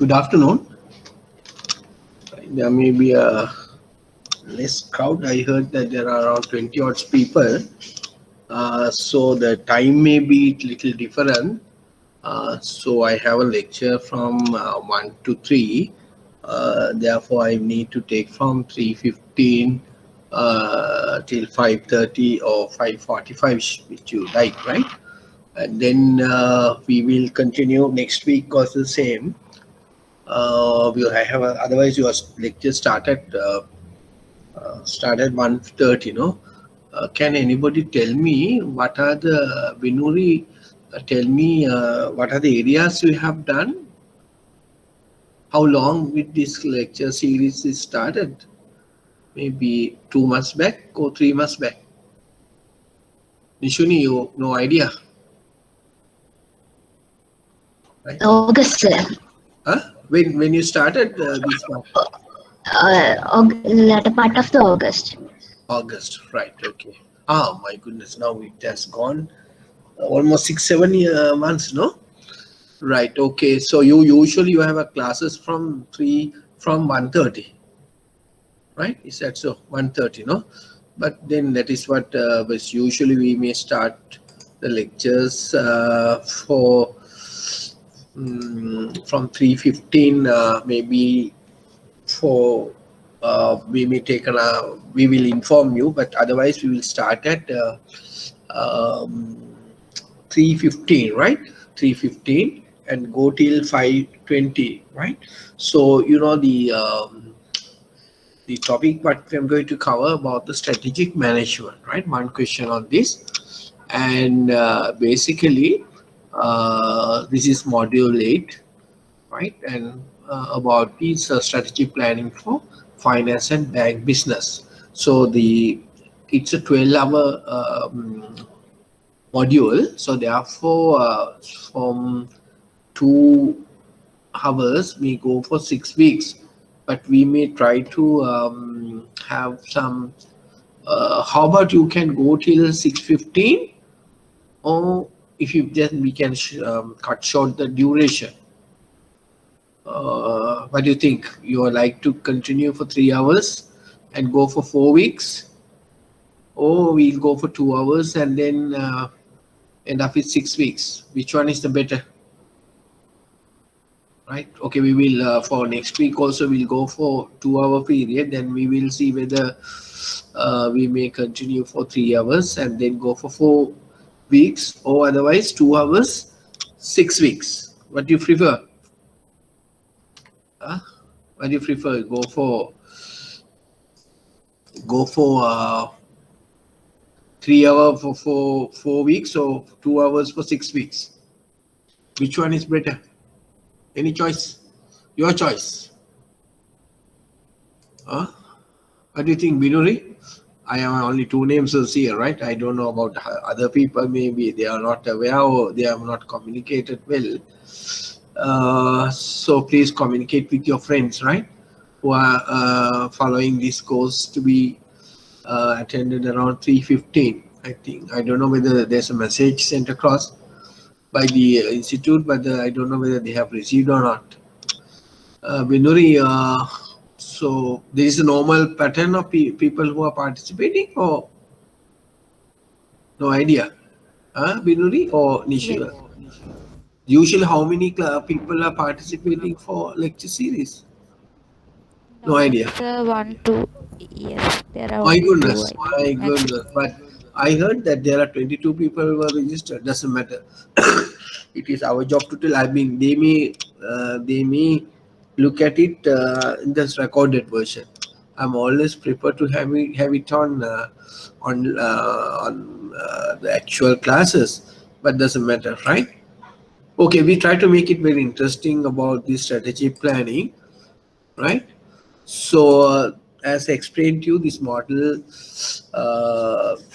Good afternoon. There may be a less crowd. I heard that there are around 20 odd people. So the time may be a little different. So I have a lecture from 1 to 3. Therefore, I need to take from 3:15 till 5:30 or 5:45, which you like, right? And then we will continue next week also the same. I have otherwise your lecture started 1:30. No, can anybody tell me what are the Vinuri? Tell me what are the areas we have done? How long with this lecture series is started? Maybe 2 months back or 3 months back. Nishuni, you no idea. Right? August, sir. Huh? When you started this one? Latter part of the August. August, right? Okay. Oh my goodness! Now it has gone almost 6-7 months, no? Right. Okay. So you usually have a classes from 1:30, right? Is that so? 1:30, no? But then that is what was usually we may start the lectures for from 3:15, maybe for we may take we will inform you, but otherwise we will start at 3:15, right? 3:15 and go till 5:20, right? So you know the topic what I'm going to cover about the strategic management, right? One question on this, and basically this is module 8, right? And about this strategic planning for finance and bank business. So it's a 12-hour module. So therefore, from 2 hours we go for 6 weeks, but we may try to have some. How about you can go till 6:15, or if you just we can cut short the duration. What do you think? You would like to continue for 3 hours and go for 4 weeks, or we'll go for 2 hours and then end up with 6 weeks? Which one is the better? Right? Okay, we will for next week also we'll go for 2-hour period. Then we will see whether we may continue for 3 hours and then go for 4 weeks, or otherwise 2 hours, 6 weeks. What do you prefer? What do you prefer? Go for 3 hours for 4 weeks, or 2 hours for 6 weeks? Which one is better? Any choice? Your choice. What do you think, Binuri? I have only 2 names here, right? I don't know about other people. Maybe they are not aware or they have not communicated well. So please communicate with your friends, right? Who are following this course to be attended around 3:15. I think. I don't know whether there's a message sent across by the institute, but I don't know whether they have received or not. Binuri, so there is a normal pattern of people who are participating, or no idea? Binuri or Nishila? Usually, how many people are participating for lecture series? No idea. 1, 2. Yes, there are My 1, 2. goodness, my goodness. But I heard that there are 22 people who are registered. Doesn't matter. It is our job to tell. I mean, they may look at it in this recorded version. I'm always prepared to have it on the actual classes, but doesn't matter, right? Okay, we try to make it very interesting about the strategy planning, right? So as I explained to you, this model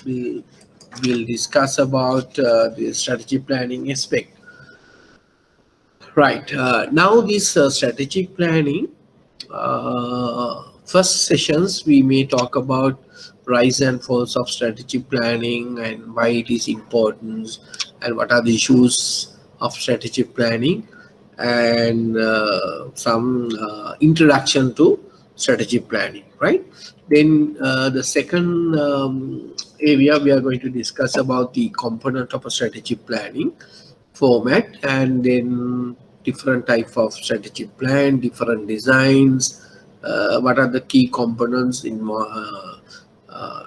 we'll discuss about the strategy planning aspect. Right. Now this strategic planning, first sessions we may talk about rise and falls of strategic planning and why it is important and what are the issues of strategic planning. and some introduction to strategy planning, right? Then the second area we are going to discuss about the component of a strategy planning format, and then different type of strategy plan, different designs, what are the key components in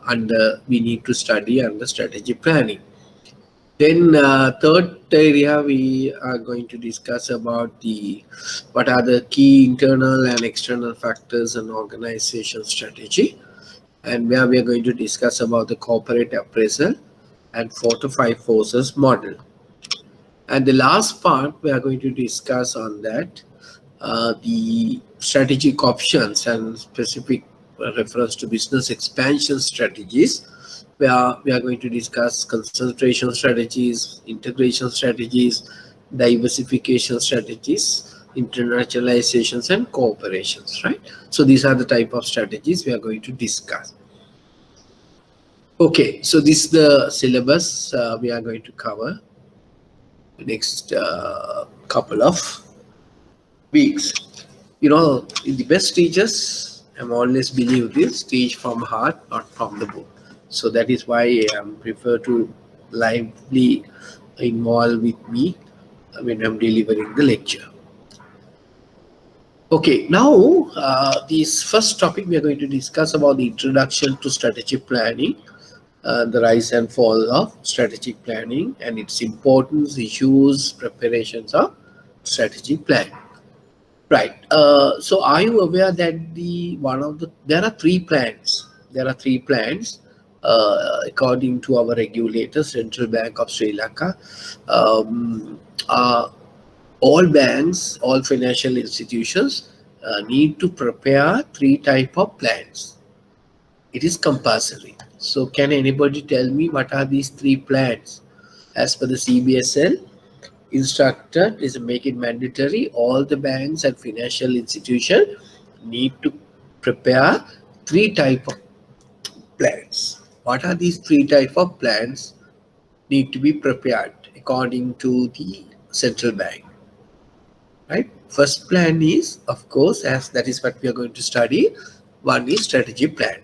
under we need to study under strategy planning. Then third area we are going to discuss about the what are the key internal and external factors in organization strategy, and where we are going to discuss about the corporate appraisal and 4 to 5 forces model. And the last part we are going to discuss on that the strategic options and specific reference to business expansion strategies, where we are going to discuss concentration strategies, integration strategies, diversification strategies, internationalizations, and cooperations, right? So these are the type of strategies we are going to discuss. Okay, so this is the syllabus we are going to cover the next couple of weeks. You know, the best teachers, I'm always believe this, teach from heart, not from the book. So that is why I prefer to lively involve with me when I'm delivering the lecture. Okay, now this first topic we are going to discuss about the introduction to strategic planning, the rise and fall of strategic planning and its importance, issues, preparations of strategic planning. Right. So are you aware that there are three plans? There are three plans according to our regulator, Central Bank of Sri Lanka. All banks, all financial institutions need to prepare three type of plans. It is compulsory. So can anybody tell me what are these three plans? As per the CBSL, instructed is make it mandatory. All the banks and financial institutions need to prepare three type of plans. What are these three type of plans need to be prepared according to the central bank? Right. First plan is, of course, as that is what we are going to study. One is strategy plan.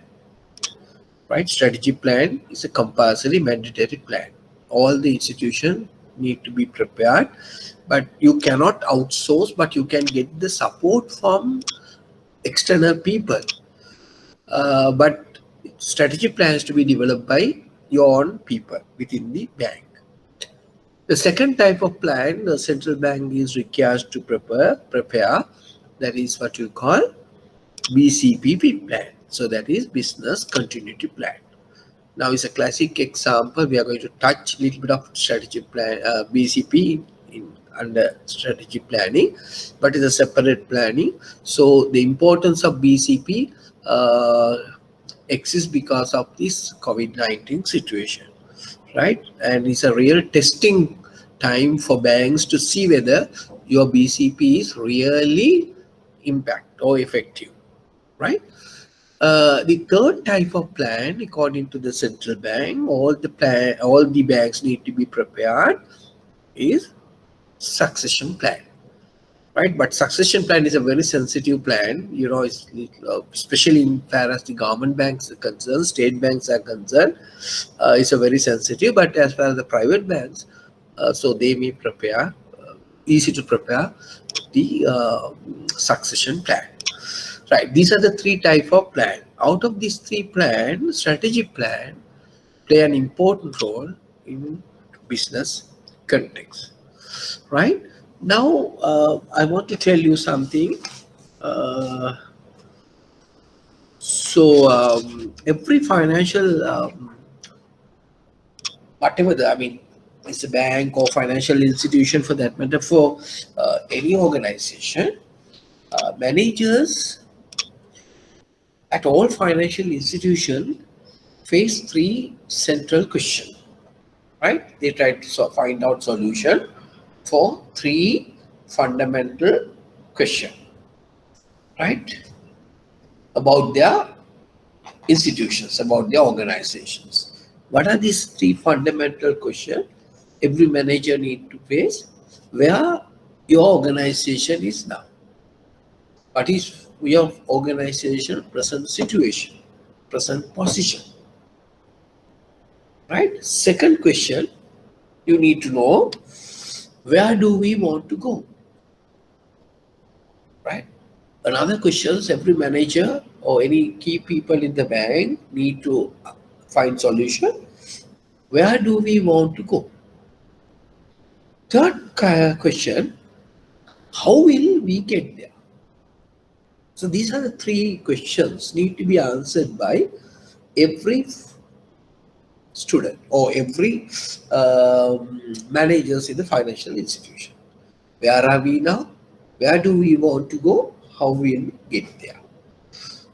Right. Strategy plan is a compulsory mandatory plan. All the institutions need to be prepared, but you cannot outsource, but you can get the support from external people. But strategy plans to be developed by your own people within the bank. The second type of plan the central bank is required to prepare, that is what you call BCP plan. So that is business continuity plan. Now is a classic example. We are going to touch a little bit of strategy plan, BCP under strategy planning, but it's a separate planning. So the importance of BCP exists because of this COVID-19 situation, right? And it's a real testing time for banks to see whether your BCP is really impact or effective, right? The third type of plan, according to the central bank, all the banks need to be prepared is succession plan, right? But succession plan is a very sensitive plan. You know, it's especially in far as the government banks are concerned, state banks are concerned, it's a very sensitive. But as far as the private banks, so they may prepare, easy to prepare the succession plan. Right, these are the three type of plan. Out of these three plans, strategic plan play an important role in business context. Right now, I want to tell you something. Every financial, whatever I mean, it's a bank or financial institution for that matter, for any organization, managers at all financial institutions face three central questions, right? They try to find out solution for three fundamental questions, right? About their institutions, about their organizations. What are these three fundamental questions every manager need to face? Where your organization is now? What is your organization present situation, present position, right? Second question, you need to know, where do we want to go, right? Another question, every manager or any key people in the bank need to find solution. Where do we want to go? Third question, how will we get there? So these are the three questions need to be answered by every student or every managers in the financial institution. Where are we now? Where do we want to go? How will we get there?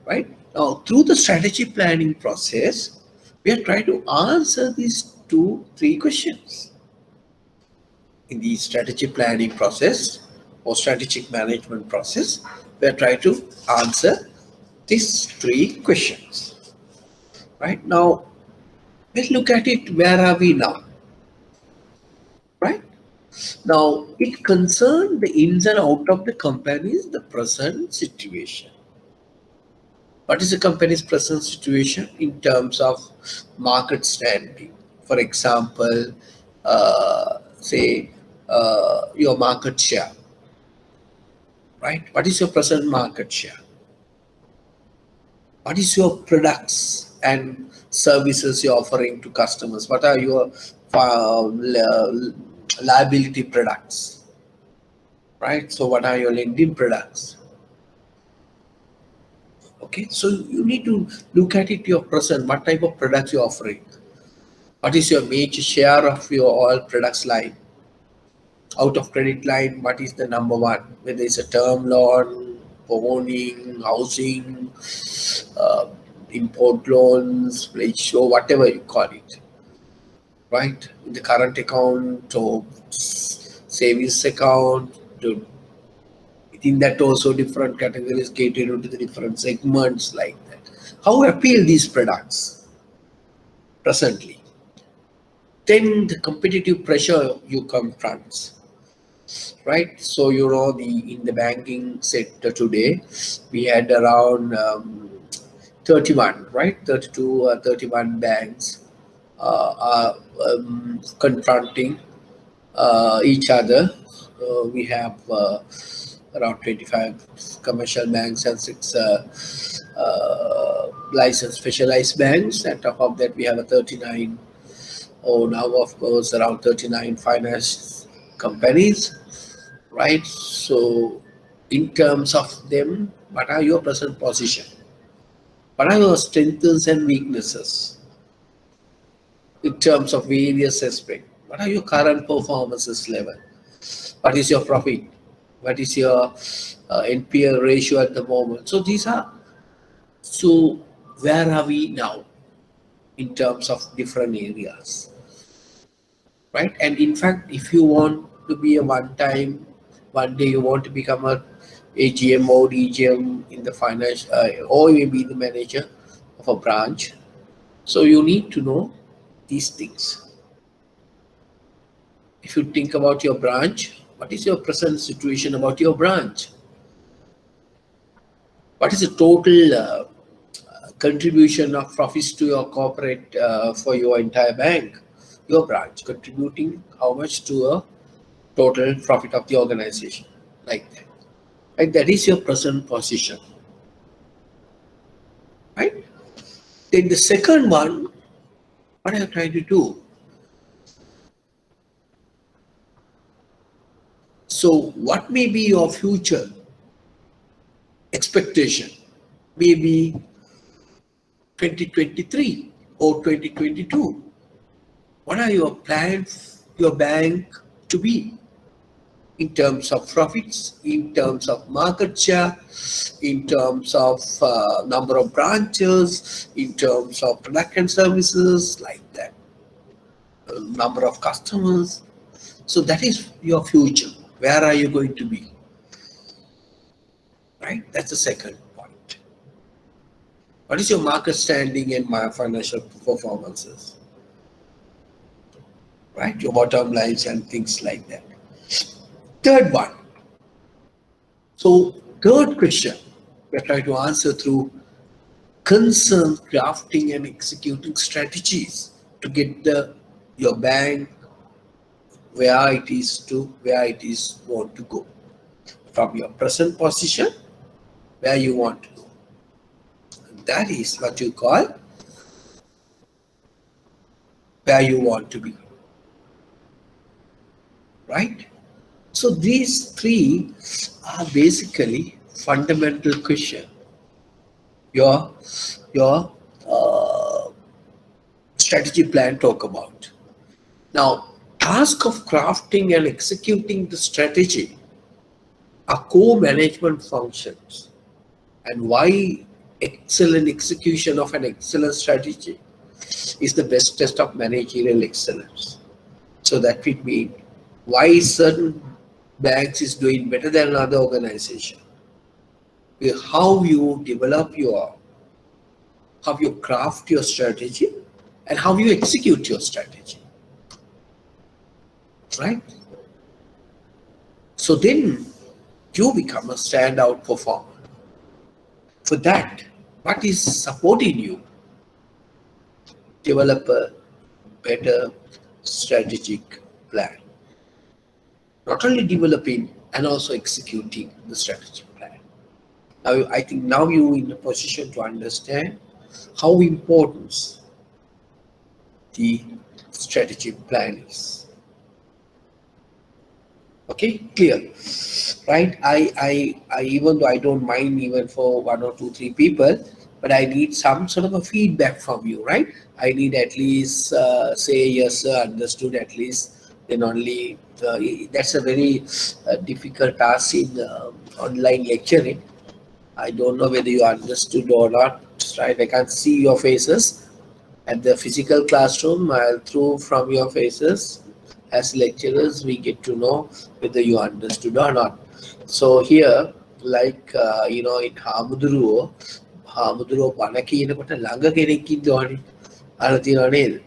Right? Now, through the strategy planning process, we are trying to answer these three questions. In the strategy planning process or strategic management process, we are trying to answer these three questions. Right? Now, let's look at it. Where are we now? Right? Now, it concerns the ins and out of the company's the present situation. What is the company's present situation in terms of market standing? For example, say your market share, right? What is your present market share? What is your products and services you're offering to customers? What are your liability products, right? So what are your lending products? Okay, so you need to look at it your present, what type of products you're offering. What is your major share of your all products line? Out of credit line, what is the number one? Whether it's a term loan, owning, housing, uh, import loans, pledge show, whatever you call it, right? In the current account or savings account, to within that also different categories catered into the different segments like that. How appeal these products presently? Then the competitive pressure you confront, right? So you know in the banking sector today, we had around 31, right? 32 or 31 banks are confronting each other. We have around 25 commercial banks and 6 licensed specialized banks. On top of that, we have a 39, or now of course around 39 finance companies, right? So in terms of them, what are your present position? What are your strengths and weaknesses in terms of various aspects? What are your current performances level? What is your profit? What is your NPL ratio at the moment? So these are, so where are we now in terms of different areas, right? And in fact, if you want to be a one day you want to become a AGM or DGM in the finance, or maybe the manager of a branch, so you need to know these things. If you think about your branch, what is your present situation about your branch? What is the total contribution of profits to your corporate for your entire bank? Your branch contributing how much to a total profit of the organization, like that. Right? That is your present position, right? Then the second one, what I am trying to do. So what may be your future expectation? Maybe 2023 or 2022. What are your plans, your bank to be in terms of profits, in terms of market share, in terms of number of branches, in terms of product and services, like that, number of customers. So that is your future. Where are you going to be? Right? That's the second point. What is your market standing and my financial performances? Right? Your bottom lines and things like that. Third one, So third question we are trying to answer through concern crafting and executing strategies to get your bank where it is want to go from your present position where you want to go. That is what you call where you want to be, right? So these three are basically fundamental question your strategy plan talk about. Now, task of crafting and executing the strategy are core management functions, and why excellent execution of an excellent strategy is the best test of managerial excellence. So that would mean why certain banks is doing better than another organization. How you develop how you craft your strategy and how you execute your strategy, right? So then you become a standout performer. For that, what is supporting you? Develop a better strategic plan. Not only developing and also executing the strategic plan. Now, I think now you're in a position to understand how important the strategic plan is. Okay, clear, right? I even though I don't mind even for 1 or 2, 3 people, but I need some sort of a feedback from you, right? I need at least say yes, sir, understood at least. Then only that's a very difficult task in online lecturing. I don't know whether you understood or not, right? I can't see your faces at the physical classroom. Through from your faces as lecturers, we get to know whether you understood or not. So here, like in හාමුදුරුවෝ බණ කියනකොට ළඟ කෙනෙක් ඉන්නවනේ. අර තියනවා නේද?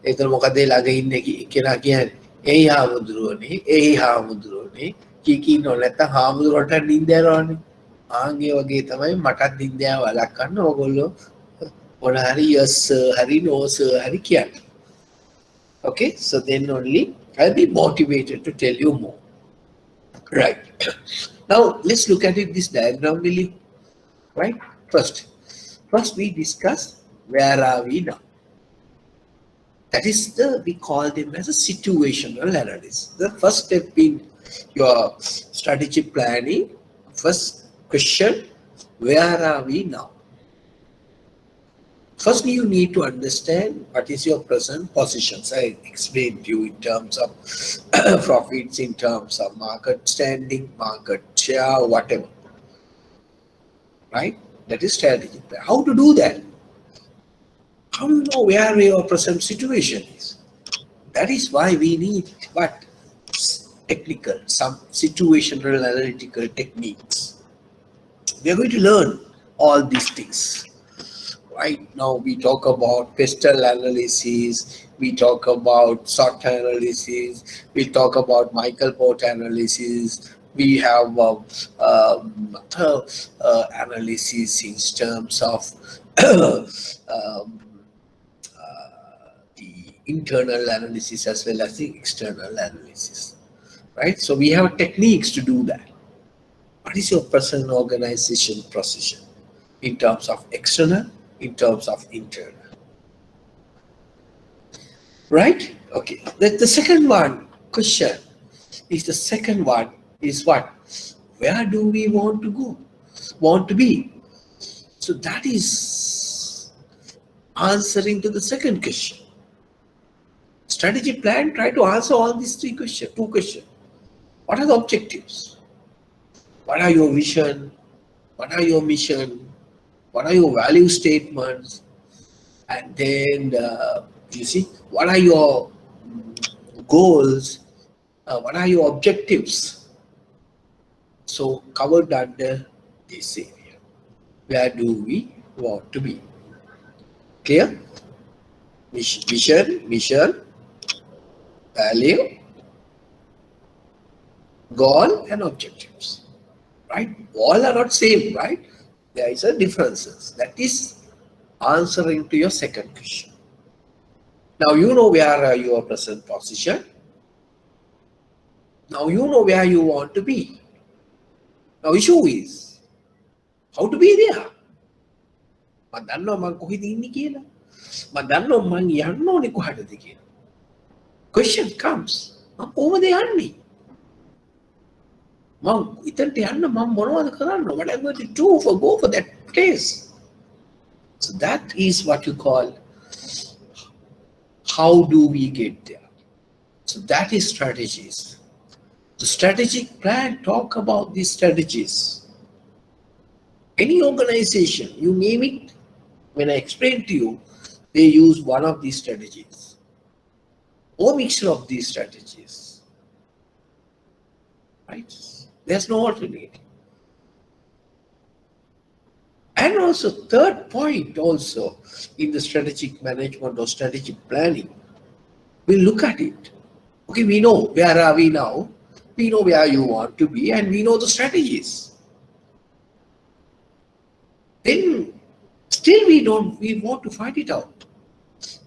ඒතර මොකද ඒ ළඟ ඉන්න කෙනා කියන්නේ? එයි හාමුදුරුවනේ, එයි හාමුදුරුවනේ කී ඉන්නව නැත්නම් හාමුදුරුවන්ට නිින්ද යනවනේ. ආන්ගේ වගේ තමයි මටත් නිින්ද යන වළක්වන්න ඕගොල්ලෝ මොන හරි yes sir හරි no sir හරි කියන්න. Okay, so then only I'll be motivated to tell you more. Right. Now let's look at it this diagram really. Right. First we discuss where are we now. That is we call them as a situational analysis. The first step in your strategic planning. First question, where are we now? First, you need to understand what is your present positions. I explained to you in terms of profits, in terms of market standing, market share, whatever. Right? That is strategy. How to do that? How do you know where your present situation is? That is why we need what? Technical, some situational analytical techniques. We are going to learn all these things. Right now we talk about pestle analysis, we talk about SWOT analysis, we talk about Michael-Porter analysis, we have analysis in terms of the internal analysis as well as the external analysis, right? So we have techniques to do that. What is your present organization position in terms of external, in terms of internal? Right? Okay. The second one question is what? Where do we want to go? Want to be? So that is answering to the second question. Strategy plan, try to answer all these two questions. What are the objectives? What are your vision? What are your mission? What are your value statements? And then you see, what are your goals? What are your objectives? So covered under this area. Where do we want to be? Clear? Mission, value, goal, and objectives. right? All are not same, right? There is a differences. That is answering to your second question. Now you know where are your present position. Now you know where you want to be. Now issue is how to be there. මම දන්නවා මං කොහෙද ඉන්නේ කියලා. මම දන්නවා මං යන්න ඕනේ කොහටද කියලා. Question comes. මම කොහොමද යන්නේ? මං ඉතින්ට යන්න මම මොනවද කරන්න? What am I going to do for go for that place? So that is what you call how do we get there. So that is strategies. The strategic plan talk about these strategies. Any organization, you name it, when I explain to you, they use one of these strategies or mixture of these strategies, right? There's no alternative. And also third point also in the strategic management or strategic planning, we look at it. Okay, we know where are we now, we know where you want to be, and we know the strategies. Then still we want to find it out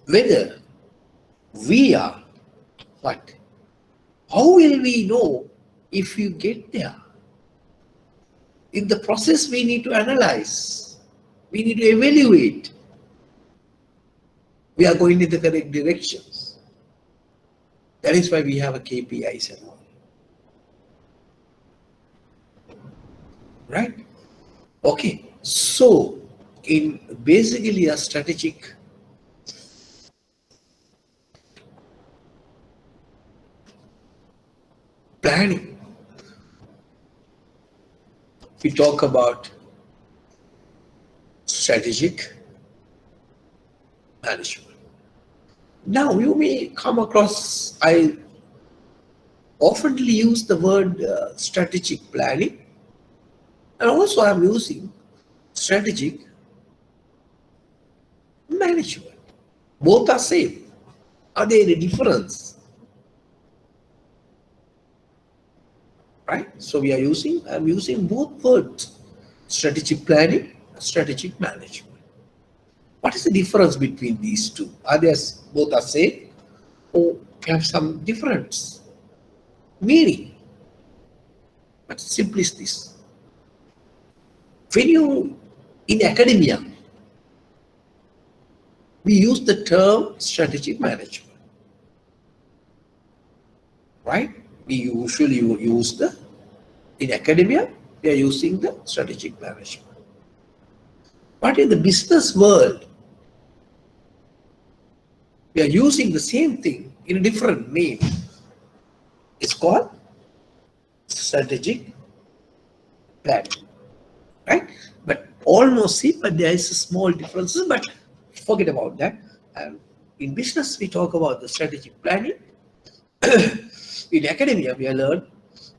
whether we are what? How will we know if you get there? In the process we need to analyze, we need to evaluate. We are going in the correct directions. That is why we have a KPIs and all. Right? Okay. So, in basically a strategic planning, we talk about strategic management. Now, you may come across, I often use the word strategic planning, and also I'm using strategic management. Both are same. Are there any difference? Right? So I'm using both words, strategic planning, strategic management. What is the difference between these two? Are they both are same or have some difference? Meaning, but simply is this. When you in academia, we use the term strategic management, right? We usually use in academia, we are using the strategic management. But in the business world, we are using the same thing in a different name. It's called strategic planning, right? But almost see, but there is a small differences, but forget about that. In business, we talk about the strategic planning. In academia, we learn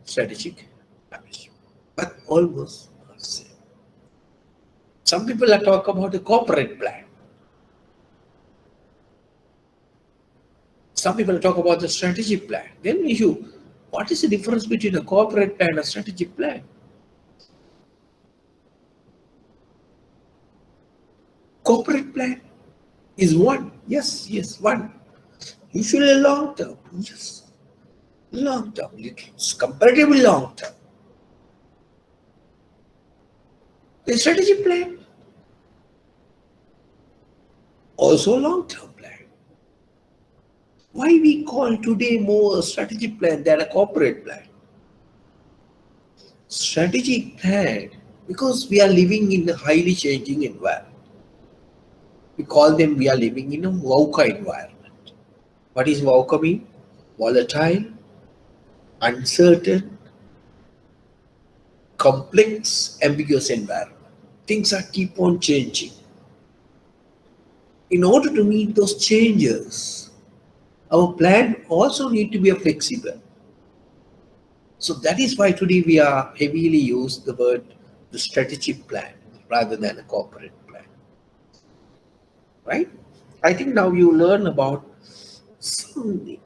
strategic management, but almost the same. Some people are talking about a corporate plan. Some people talk about the strategic plan. Then what is the difference between a corporate plan and a strategic plan? Corporate plan is one. Yes, one. Usually a long term. Yes. Long term. It's comparatively long term. The strategic plan. Also long term plan. Why we call today more a strategic plan than a corporate plan? Strategic plan, because we are living in a highly changing environment. We call them, we are living in a VUCA environment. What is VUCA mean? Volatile, uncertain, complex, ambiguous environment. Things are keep on changing. In order to meet those changes, our plan also need to be flexible. So that is why today we are heavily use the word the strategic plan rather than a corporate plan. Right? I think now you learn about certain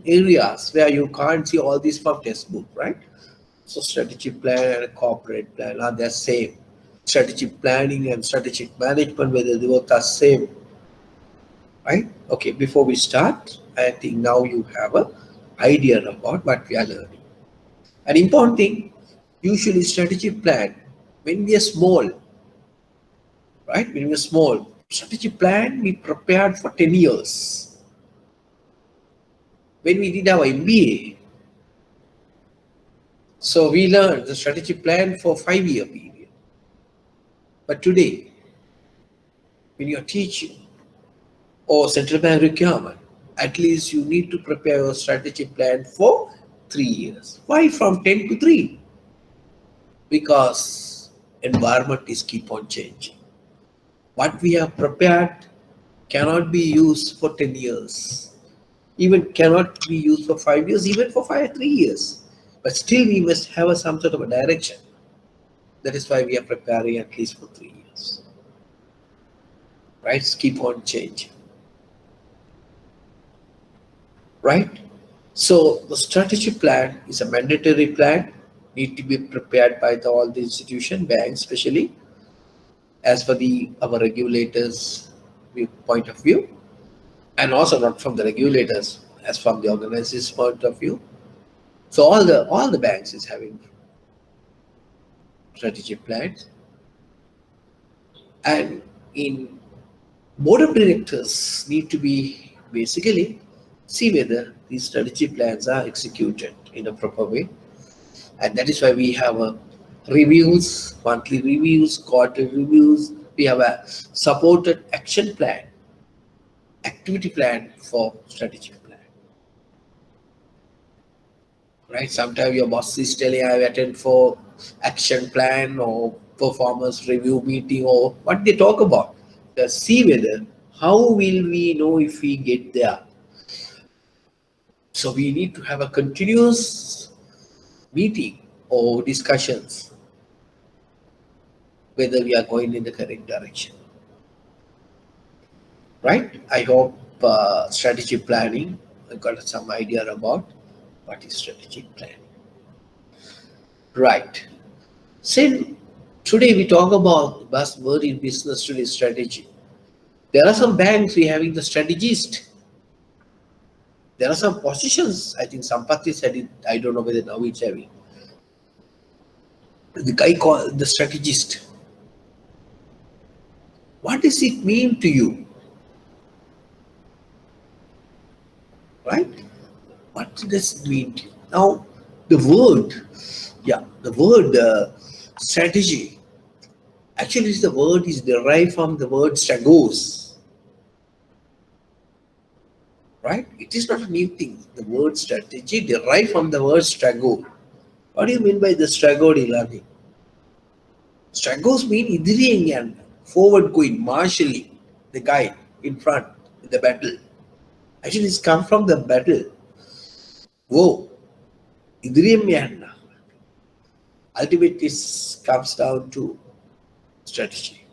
areas where you can't see all these from textbook, right? So strategic plan and corporate plan are the same. Strategic planning and strategic management, whether they both are same, right? Okay, before we start, I think now you have a idea about what we are learning. An important thing, usually strategic plan, when we are small, right? When we are small, strategic plan we prepared for 10 years. When we did our MBA, so we learned the strategic plan for 5-year period. But today, when you are teaching or central bank requirement, at least you need to prepare your strategic plan for 3 years. Why from 10 to 3? Because environment is keep on changing. What we have prepared cannot be used for 10 years, even cannot be used for 5 years, even for 3 years. But still we must have some sort of a direction. That is why we are preparing at least for 3 years. Right? Keep on changing. Right? So the strategy plan is a mandatory plan, need to be prepared by all the institution, banks especially, as per our regulators' point of view, and also not from the regulators, as from the organization's point of view. So all the banks is having strategic plans, and in board of directors need to be basically see whether these strategy plans are executed in a proper way, and that is why we have a reviews, monthly reviews, quarterly reviews. We have a supported action plan, activity plan for strategic plan. Right? Sometimes your boss is telling I attend for action plan or performance review meeting or what they talk about. Just see whether how will we know if we get there. So we need to have a continuous meeting or discussions whether we are going in the correct direction. Right? I hope strategy planning, I got some idea about what is strategic planning. Right. So today we talk about the buzzword in business today, strategy. There are some banks we having the strategist. There are some positions. I think Sampati said it. I don't know whether now it's having. The guy called the strategist. What does it mean to you? Right? What does it mean to you? Now, the word strategy. Actually, the word is derived from the word stragos. Right? It is not a new thing. The word strategy derived from the word strago. What do you mean by the strago learning? Stragos mean idiriyan, forward going, marshalling the guy in front in the battle. Actually, it's come from the battle. Whoa, idiriyan. Ultimately, it comes down to strategy.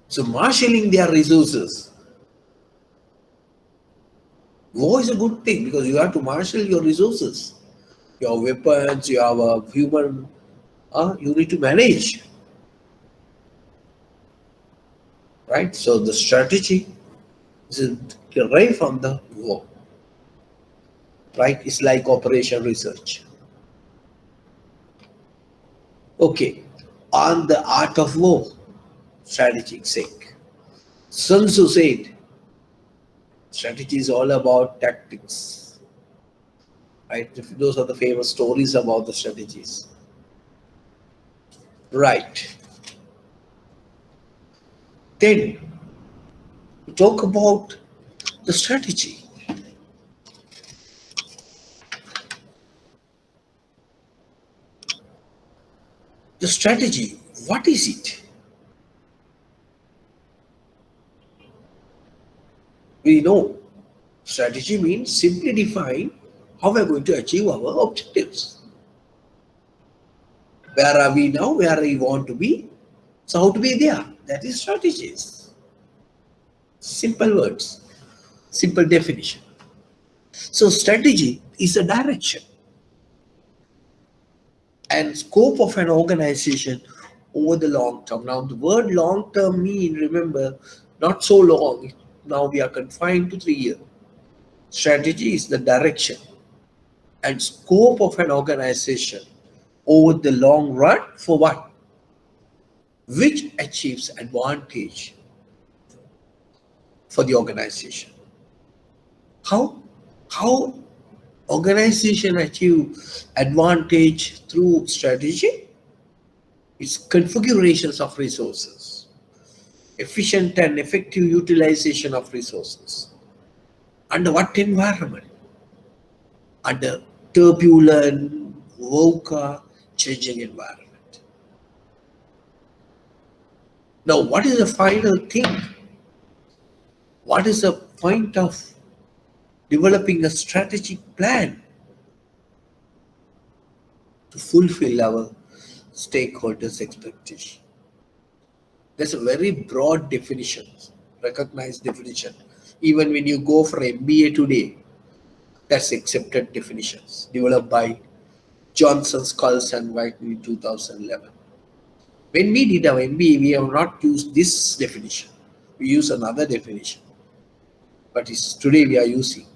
So, marshalling their resources. War is a good thing because you have to marshal your resources, your weapons, you have a human, you need to manage. Right? So the strategy is derived from the war. Right? It's like operation research. Okay. On the art of war, strategic sake. Sun Tzu said, strategy is all about tactics. Right? Those are the famous stories about the strategies. Right. Then we talk about the strategy. The strategy, what is it? We know strategy means simply define how we are going to achieve our objectives. Where are we now? Where we want to be? So how to be there? That is strategies. Simple words, simple definition. So strategy is a direction. and scope of an organization over the long term. Now, the word long term mean, remember, not so long. Now we are confined to 3 years. Strategy is the direction and scope of an organization over the long run for what? Which achieves advantage for the organization. How? How organization achieve advantage through strategy? It's configurations of resources, efficient and effective utilization of resources. Under what environment? Under turbulent, VUCA, changing environment. Now, what is the final thing? What is the point of developing a strategic plan to fulfill our stakeholders' expectation? There's a very broad definition, recognized definition. Even when you go for MBA today, that's accepted definitions developed by Johnson, Skulls and White in 2011. When we did our MBA, we have not used this definition. We use another definition. But today we are using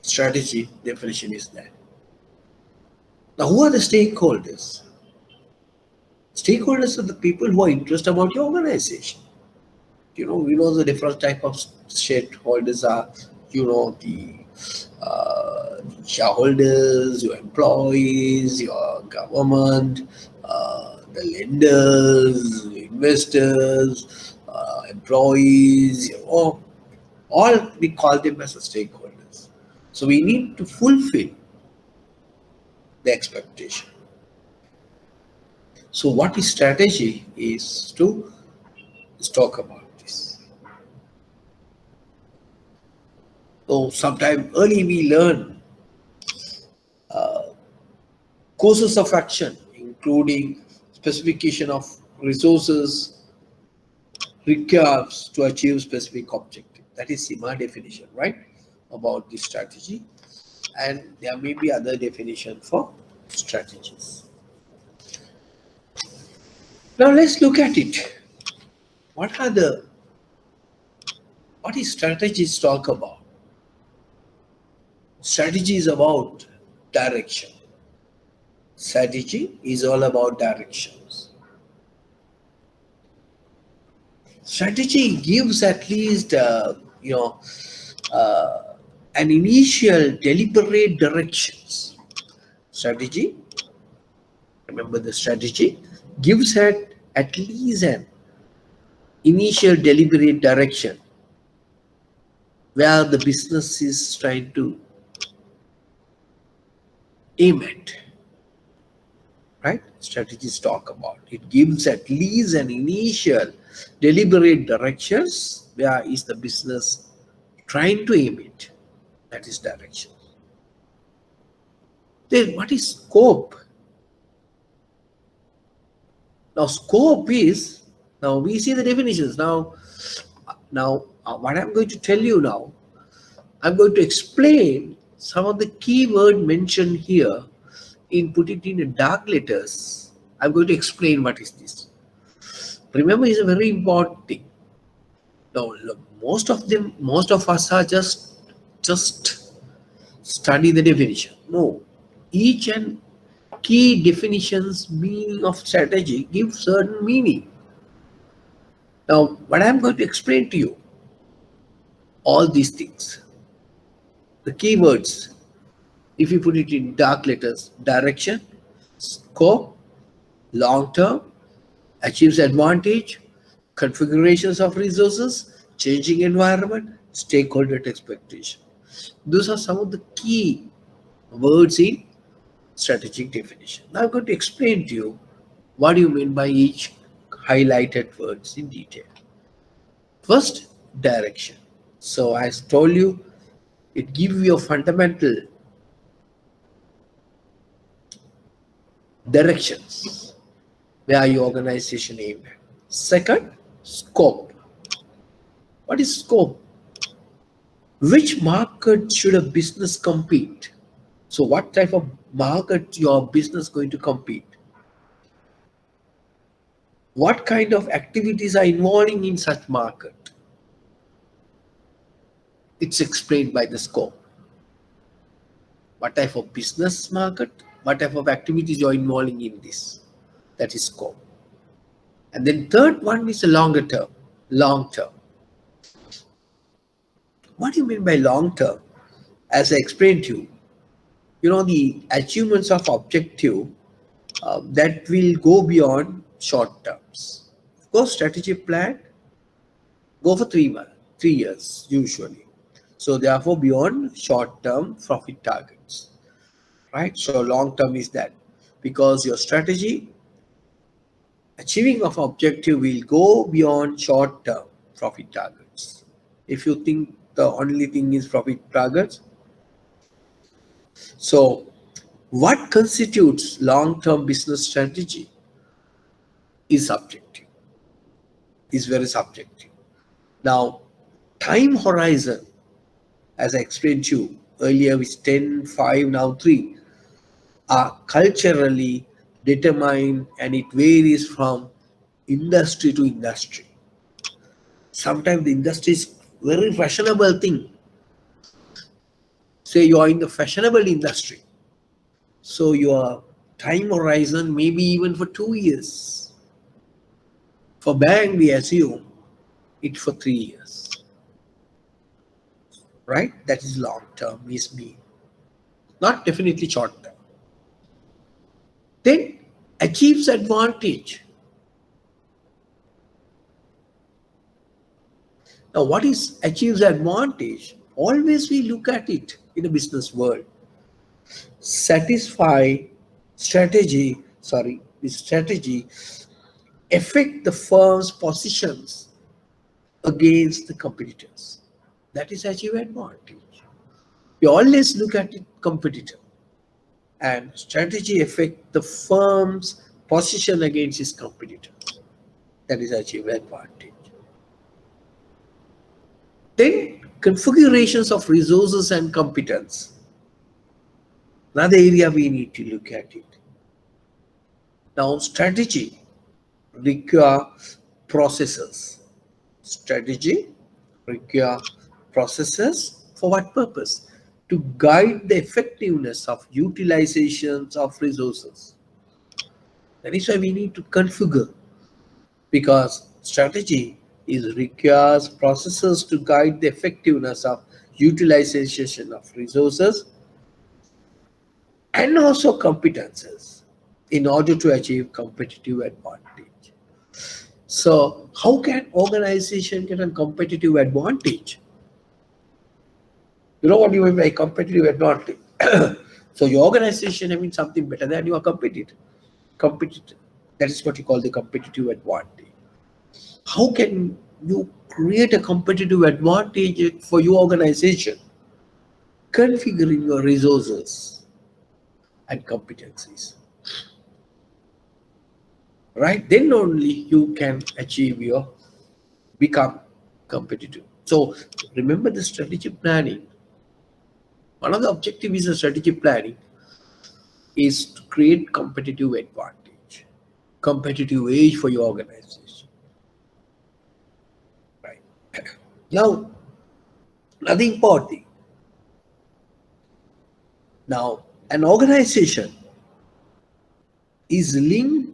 strategy definition is there. Now, who are the stakeholders? Stakeholders are the people who are interested about your organization. We know the different type of stakeholders are, the shareholders, your employees, your government, the lenders, investors, employees, all we call them as stakeholders. So we need to fulfill the expectation. So what is strategy is to talk about this. So sometime early we learn courses of action, including specification of resources required to achieve specific objective. That is SIMA definition, right? About the strategy. And there may be other definition for strategies. Now let's look at it. What is strategies talk about? Strategy is about direction. Strategy is all about directions. Strategy gives at least an initial deliberate directions. Strategy, remember the strategy, gives at least an initial deliberate direction where the business is trying to aim at. Right? Strategies talk about. It gives at least an initial deliberate directions where is the business trying to aim it. That is direction. Then what is scope? Now scope is, now we see the definitions. Now what I'm going to tell you now, I'm going to explain some of the key word mentioned here. Put it in dark letters. I'm going to explain what is this. Remember, it's a very important thing. Now, most of us are just study the definition. No, each and key definitions meaning of strategy give certain meaning. Now, what I'm going to explain to you, all these things, the keywords. If you put it in dark letters, direction, scope, long term, achieves advantage, configurations of resources, changing environment, stakeholder expectation. Those are some of the key words in strategic definition. Now I'm going to explain to you what do you mean by each highlighted words in detail. First, direction. So as told you, it gives you a fundamental directions where your organization aimed at. Second, scope. What is scope? Which market should a business compete? So what type of market your business going to compete? What kind of activities are involving in such market? It's explained by the scope. What type of business market? What type of activities you're involving in this? That is scope. And then third one is a longer term. Long term. What do you mean by long term? As I explained to you, the achievements of objective that will go beyond short terms. Of course, strategy plan go for 3 months, 3 years usually. So therefore, beyond short term profit targets, right? So long term is that because your strategy achieving of objective will go beyond short term profit targets. If you think the only thing is profit targets, so what constitutes long-term business strategy is subjective, is very subjective. Now, time horizon, as I explained to you earlier, with 10, 5, now 3, are culturally determined and it varies from industry to industry. Sometimes the industry is very fashionable thing. Say you are in the fashionable industry, so your time horizon may be even for 2 years. For bank, we assume it for 3 years, right? That is long term, is me, not definitely short term. Then achieves advantage. Now, what is achieves advantage? Always we look at it in the business world. Satisfy strategy, sorry, the strategy affect the firm's positions against the competitors. That is achieve advantage. We always look at it competitor and strategy affect the firm's position against its competitors. That is achieve advantage. Then configurations of resources and competence. Another area we need to look at it. Now strategy require processes. Strategy require processes for what purpose? To guide the effectiveness of utilizations of resources. That is why we need to configure, because strategy requires processes to guide the effectiveness of utilization of resources and also competences in order to achieve competitive advantage. So how can organization get a competitive advantage? You know what you mean by competitive advantage? So your organization having something better than your competitor. That is what you call the competitive advantage. How can you create a competitive advantage for your organization? Configuring your resources and competencies. Right? Then only you can become competitive. So remember the strategic planning. One of the objectives of strategic planning is to create competitive advantage, competitive edge for your organization. Right. Now, another important thing. Now, an organization is linked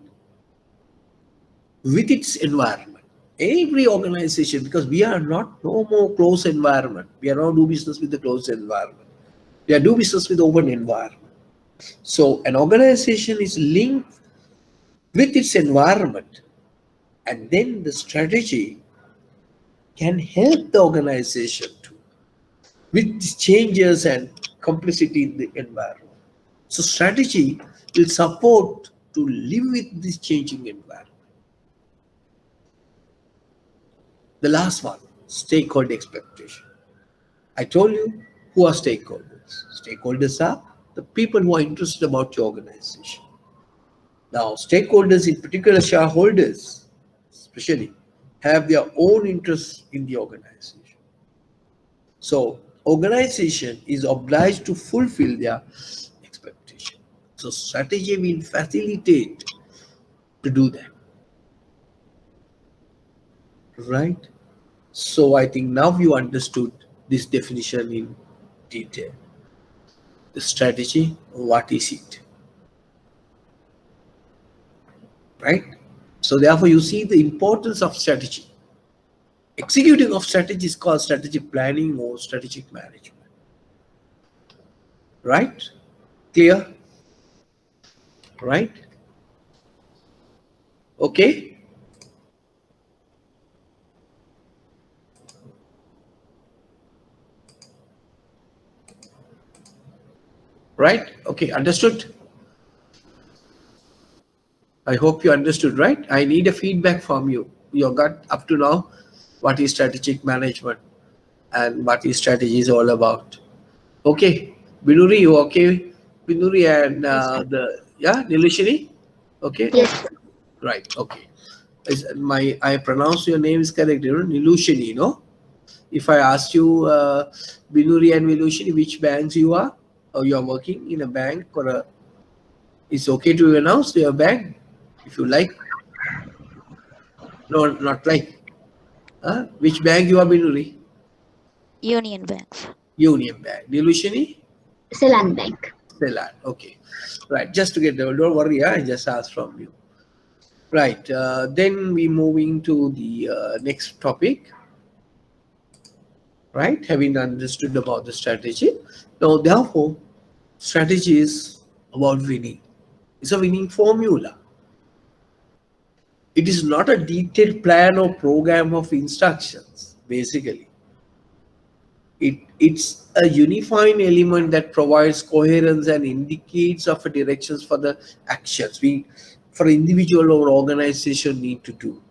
with its environment. Every organization, because we are no more closed environment. We are not do business with the closed environment. We are do business with open environment. So an organization is linked with its environment, and then the strategy can help the organization with the changes and complexity in the environment. So strategy will support to live with this changing environment. The last one, stakeholder expectation. I told you who are stakeholders. Stakeholders are the people who are interested about your organization. Now, stakeholders, in particular shareholders, especially, have their own interests in the organization. So organization is obliged to fulfill their expectation. So strategy will facilitate to do that, right? So I think now you understood this definition in detail. The strategy, what is it, right? So therefore you see the importance of strategy. Executing of strategy is called strategic planning or strategic management, right? Clear? Right? Okay? Right? Okay, understood? I hope you understood, right? I need a feedback from you. You got up to now what is strategic management and what is strategy is all about. Okay, Binuri, you okay? Binuri and Yes, sir. Nilishini? Okay, Yes, Yes, sir. right, okay. I pronounce your name is correct, Nilushini, no? If I ask you, Binuri and Nilushini, which banks you are? Or you are working in a bank or a, it's okay to announce your bank if you like. No, not like. Huh? Which bank you are, Binuri? Union banks. Union Bank. Nilushini? Ceylon Bank. Ceylon. Okay. Right. Just to get there. Don't worry. I just asked from you. Right. Then we moving to the next topic. Right. Having understood about the strategy. Now, therefore, strategy is about winning. It's a winning formula. It is not a detailed plan or program of instructions, basically. It's a unifying element that provides coherence and indicates of a directions for the actions we for individual or organization need to do,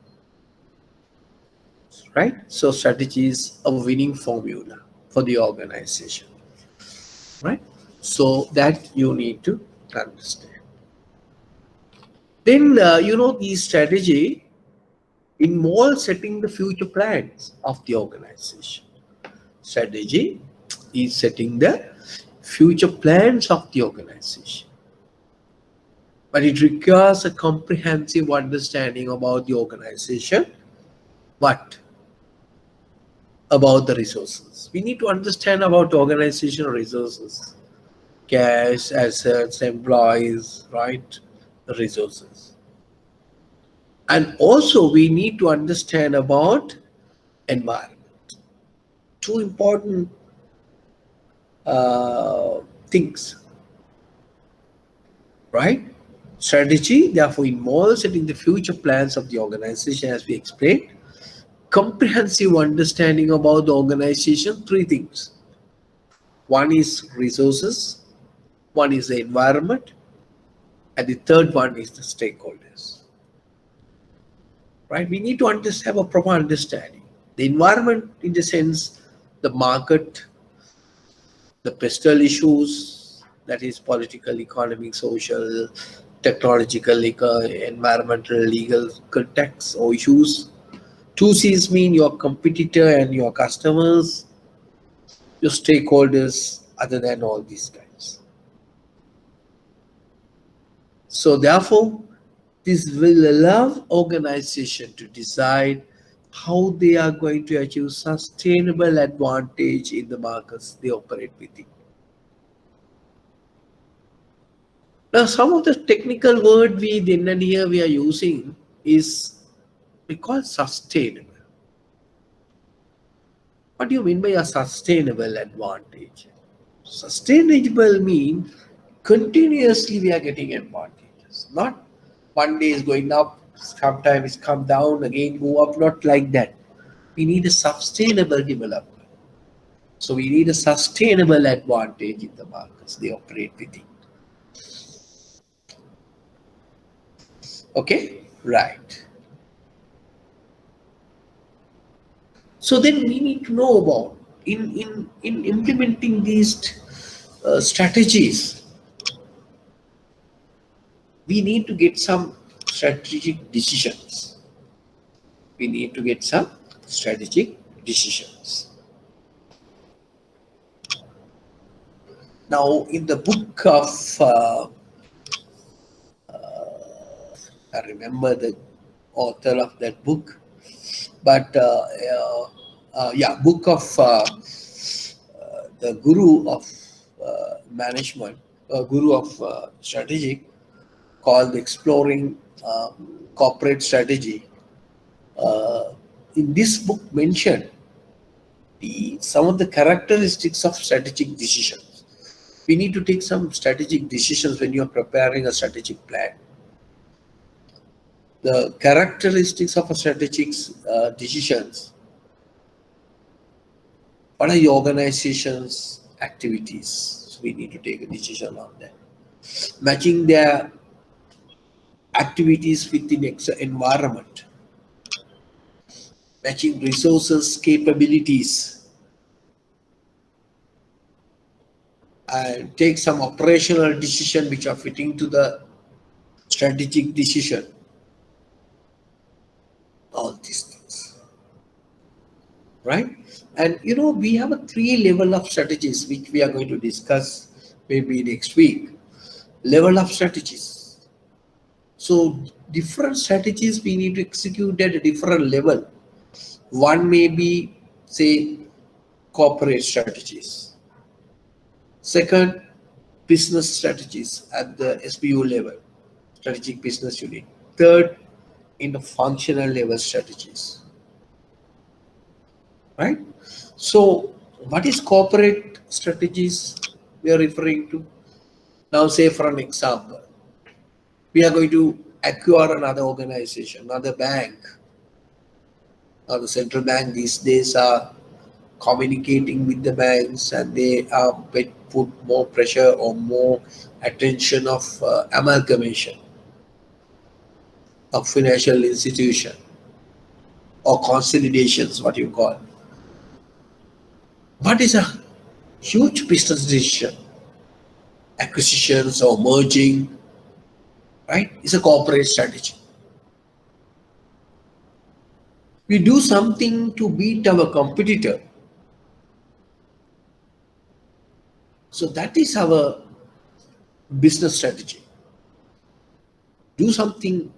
right? So strategy is a winning formula for the organization, right? So that you need to understand. Then the strategy involves setting the future plans of the organization. Strategy is setting the future plans of the organization. But it requires a comprehensive understanding about the organization, but about the resources. We need to understand about organizational resources, cash, assets, employees, right? The resources. And also we need to understand about environment. Two important things, right? Strategy, therefore, involves setting the future plans of the organization, as we explained. Comprehensive understanding about the organization, three things. One is resources, one is the environment, and the third one is the stakeholders. Right? We need to have a proper understanding. The environment, in the sense, the market, the pestle issues, that is political, economic, social, technological, environmental, legal contexts or issues. Two C's mean your competitor and your customers, your stakeholders, other than all these guys. So therefore, this will allow organization to decide how they are going to achieve sustainable advantage in the markets they operate within. Now, some of the technical word we then and here we are using is we call sustainable. What do you mean by a sustainable advantage? Sustainable means continuously we are getting advantages. Not one day is going up, sometimes come down, again go up, not like that. We need a sustainable development. So we need a sustainable advantage in the markets they operate within. Okay, right. So then we need to know about in implementing these strategies, we need to get some strategic decisions. We need to get some strategic decisions. Now, in the book of, I remember the author of that book, but yeah, book of the guru of management, guru of strategy, called Exploring Corporate Strategy. Uh, in this book mentioned some of the characteristics of strategic decisions. We need to take some strategic decisions when you are preparing a strategic plan. The characteristics of a strategic decisions. What are the organization's activities? So we need to take a decision on that. Matching their activities within environment. Matching resources, capabilities, and take some operational decision which are fitting to the strategic decision. All these things, right? And we have a 3 level of strategies which we are going to discuss maybe next week. Level of strategies. So different strategies we need to execute at a different level. One may be, say, corporate strategies. Second, business strategies at the SBU level, strategic business unit. Third, in the functional level strategies, right? So what is corporate strategies we are referring to? Now, say for an example, we are going to acquire another organization, another bank. Now the central bank these days are communicating with the banks, and they are put more pressure or more attention of amalgamation of financial institution or consolidations, what you call. What is a huge business decision? Acquisitions or merging, right? It's a corporate strategy. We do something to beat our competitor. So that is our business strategy. Do something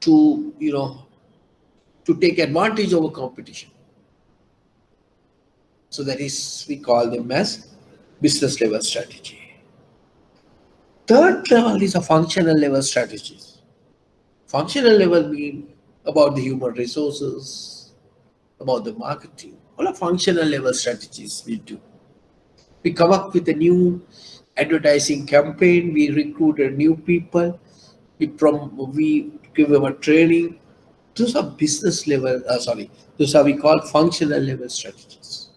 to, to take advantage of a competition. So that is, we call them as business level strategy. Third level is a functional level strategies. Functional level mean about the human resources, about the marketing, all the functional level strategies we do. We come up with a new advertising campaign, we recruited new people, we give them a training. Those are business level, those are we call functional level strategies.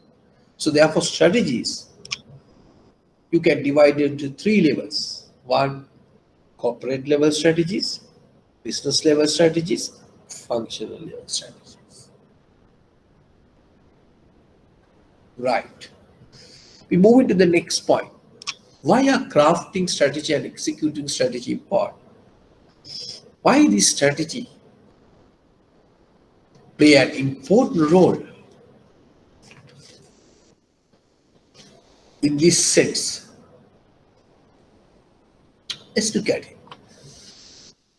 So therefore strategies, you can divide it into 3 levels. One, corporate level strategies, business level strategies, functional level strategies. Right. We move into the next point. Why are crafting strategy and executing strategy important? Why this strategy play an important role in this sense? Let's look at it.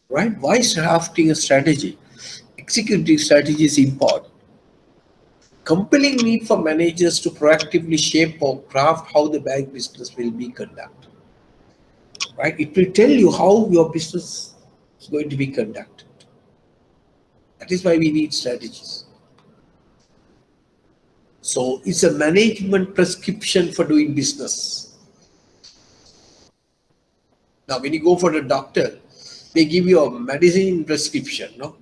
Right? Why is crafting a strategy, executing strategy is important? Compelling need for managers to proactively shape or craft how the bank business will be conducted. Right? It will tell you how your business is going to be conducted. That is why we need strategies. So it's a management prescription for doing business. Now, when you go for the doctor, they give you a medicine prescription, no?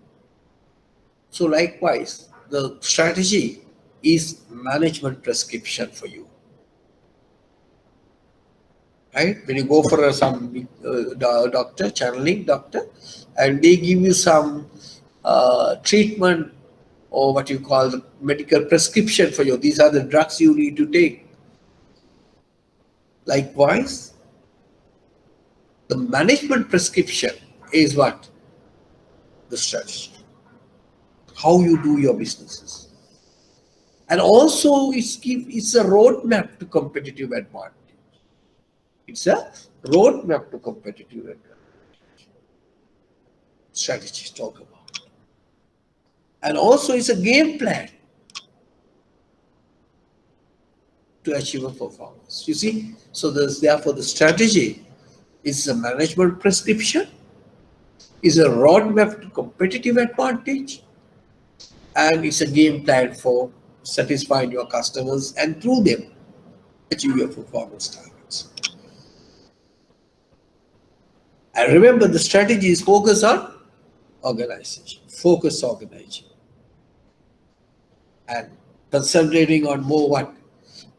So likewise, the strategy is management prescription for you. Right? When you go for some doctor, channeling doctor, and they give you some treatment or what you call the medical prescription for you. These are the drugs you need to take. Likewise, the management prescription is what? The strategy. How you do your businesses. And also it's a roadmap to competitive advantage. It's a roadmap to competitive advantage. Strategies talk about. And also it's a game plan to achieve a performance. You see, so therefore the strategy is a management prescription, is a roadmap to competitive advantage, and it's a game plan for satisfying your customers and through them achieve your performance targets. And remember, the strategy is focus on organization, focus organization, and concentrating on more what?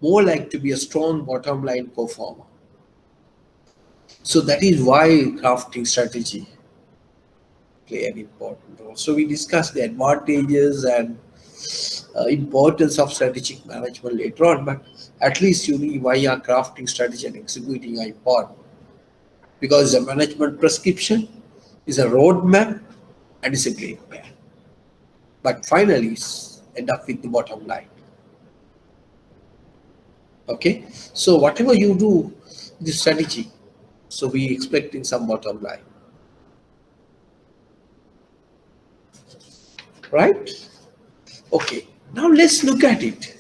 More like to be a strong bottom line performer. So that is why crafting strategy play an important role. So we discussed the advantages and importance of strategic management later on, but at least you know why are crafting strategy and executing are important. Because the management prescription is a roadmap and it's a game plan. But finally, end up with the bottom line. Okay, so whatever you do, the strategy, so we expecting some bottom line, right? Okay, now let's look at it.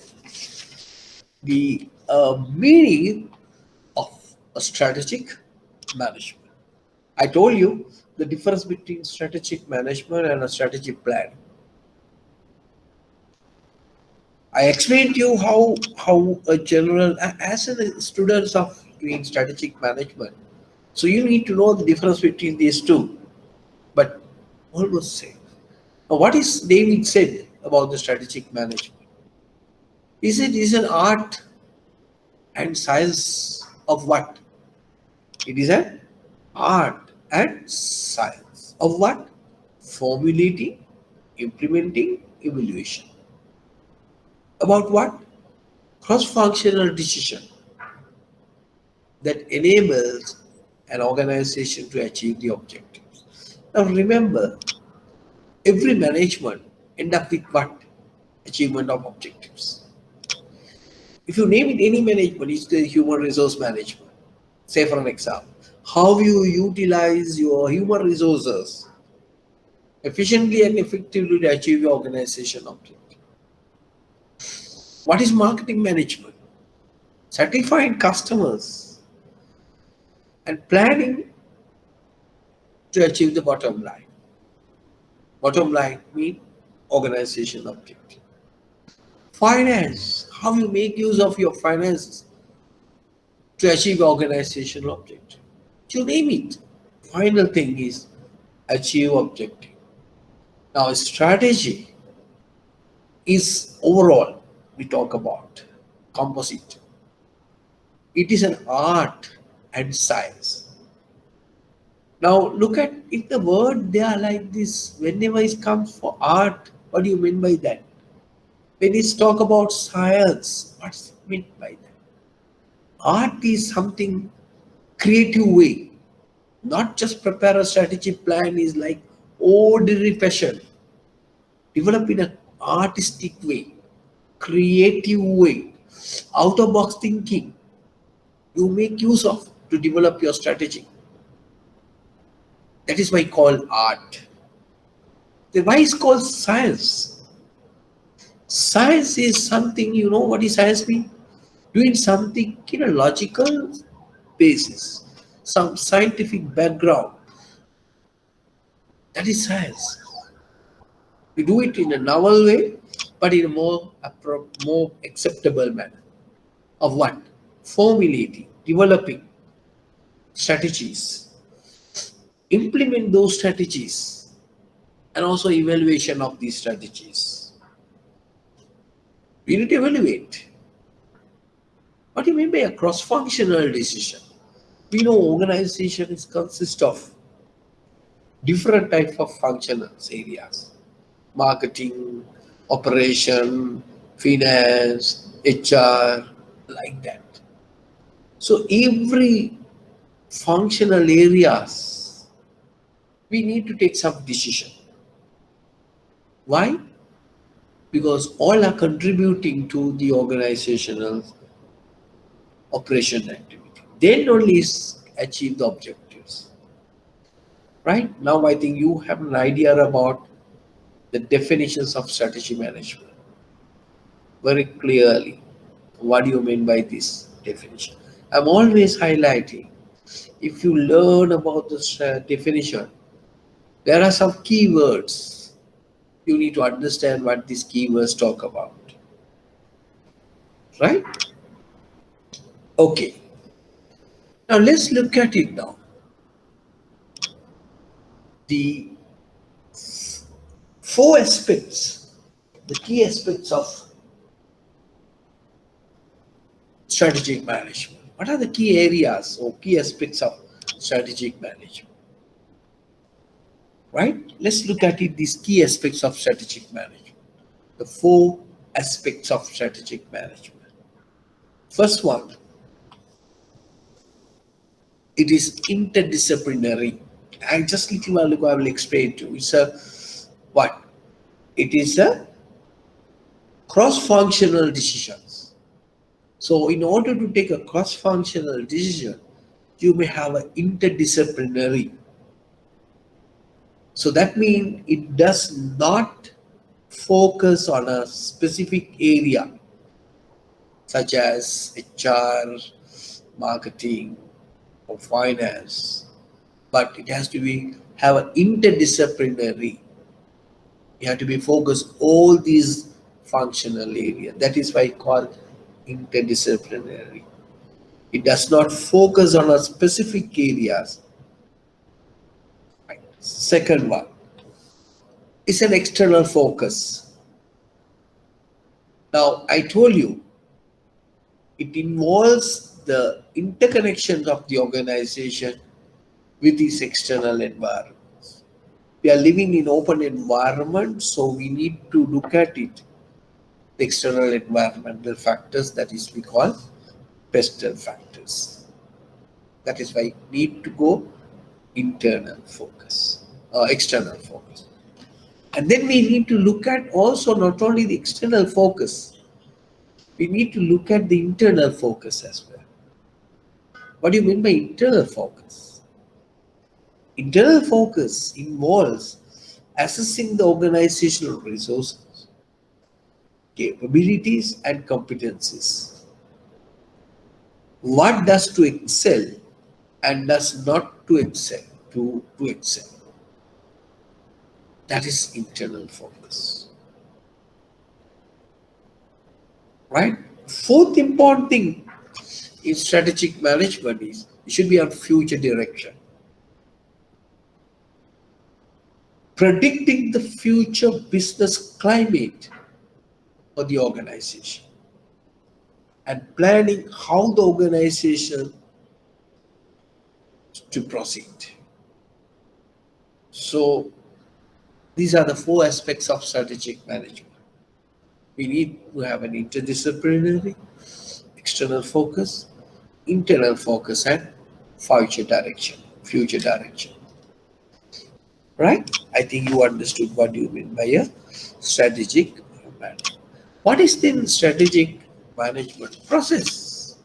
The meaning of a strategic management. I told you the difference between strategic management and a strategic plan. I explained to you how a general as a students of doing strategic management. So you need to know the difference between these two. But almost same. Now, what is David said about the strategic management? Is it is an art and science of what? It is an art and science of what? Formulating, implementing, evaluation. About what? Cross-functional decision that enables an organization to achieve the objectives. Now remember, every management end up with what? Achievement of objectives. If you name it any management, it's the human resource management. Say for an example, how you utilize your human resources efficiently and effectively to achieve your organization objective. What is marketing management? Satisfying customers and planning to achieve the bottom line. Bottom line means organization objective. Finance, how you make use of your finances to achieve organizational objective. You name it. Final thing is achieve objective. Now strategy is overall we talk about composite. It is an art and science. Now look at if the word they are like this, whenever it comes for art, what do you mean by that? When it's talk about science, what's meant by that? Art is something creative way, not just prepare a strategy plan is like ordinary fashion. Develop in an artistic way, creative way, out of box thinking. You make use of to develop your strategy. That is why called art. Then why is called science? Science is something, you know what is science mean? Doing something in a logical basis, some scientific background. That is science. We do it in a novel way, but in a more acceptable manner. Of what? Formulating, developing strategies, implement those strategies, and also evaluation of these strategies. We need to evaluate. What do you mean by a cross-functional decision? We know organization is consist of different types of functional areas. Marketing, operation, finance, HR, like that. So every functional areas, we need to take some decision. Why? because all are contributing to the organizational operation activity. Then only achieve the objectives. Right? Now I think you have an idea about the definitions of strategy management very clearly. What do you mean by this definition? I'm always highlighting, if you learn about this definition, there are some keywords. You need to understand what these keywords talk about. Right? Okay. Now let's look at it now. The four aspects, the key aspects of strategic management. What are the key areas or key aspects of strategic management? Right? Let's look at it, these key aspects of strategic management. The four aspects of strategic management. First one, it is interdisciplinary. And just little while ago I will explain to you. It's a what? It is a cross-functional decisions. So in order to take a cross-functional decision, you may have an interdisciplinary. So that means it does not focus on a specific area such as HR, marketing, or finance, but it has to be have an interdisciplinary. You have to be focused all these functional areas. That is why I call interdisciplinary. It does not focus on a specific areas. Right. Second one is an external focus. Now I told you it involves the interconnections of the organization with its external environment. We are living in open environment, so we need to look at it, the external environmental factors, that is we call pestle factors. That is why we need to go internal focus, external focus. And then we need to look at also not only the external focus, we need to look at the internal focus as well. What do you mean by internal focus? Internal focus involves assessing the organizational resources, capabilities, and competencies. What does to excel and does not to excel, to excel. That is internal focus. Right? Fourth important thing in strategic management is it should be on future direction. Predicting the future business climate for the organization and planning how the organization to proceed. So these are the four aspects of strategic management. We need to have an interdisciplinary, external focus, internal focus, and future direction. Right? I think you understood what you mean by a strategic management. What is the strategic management process?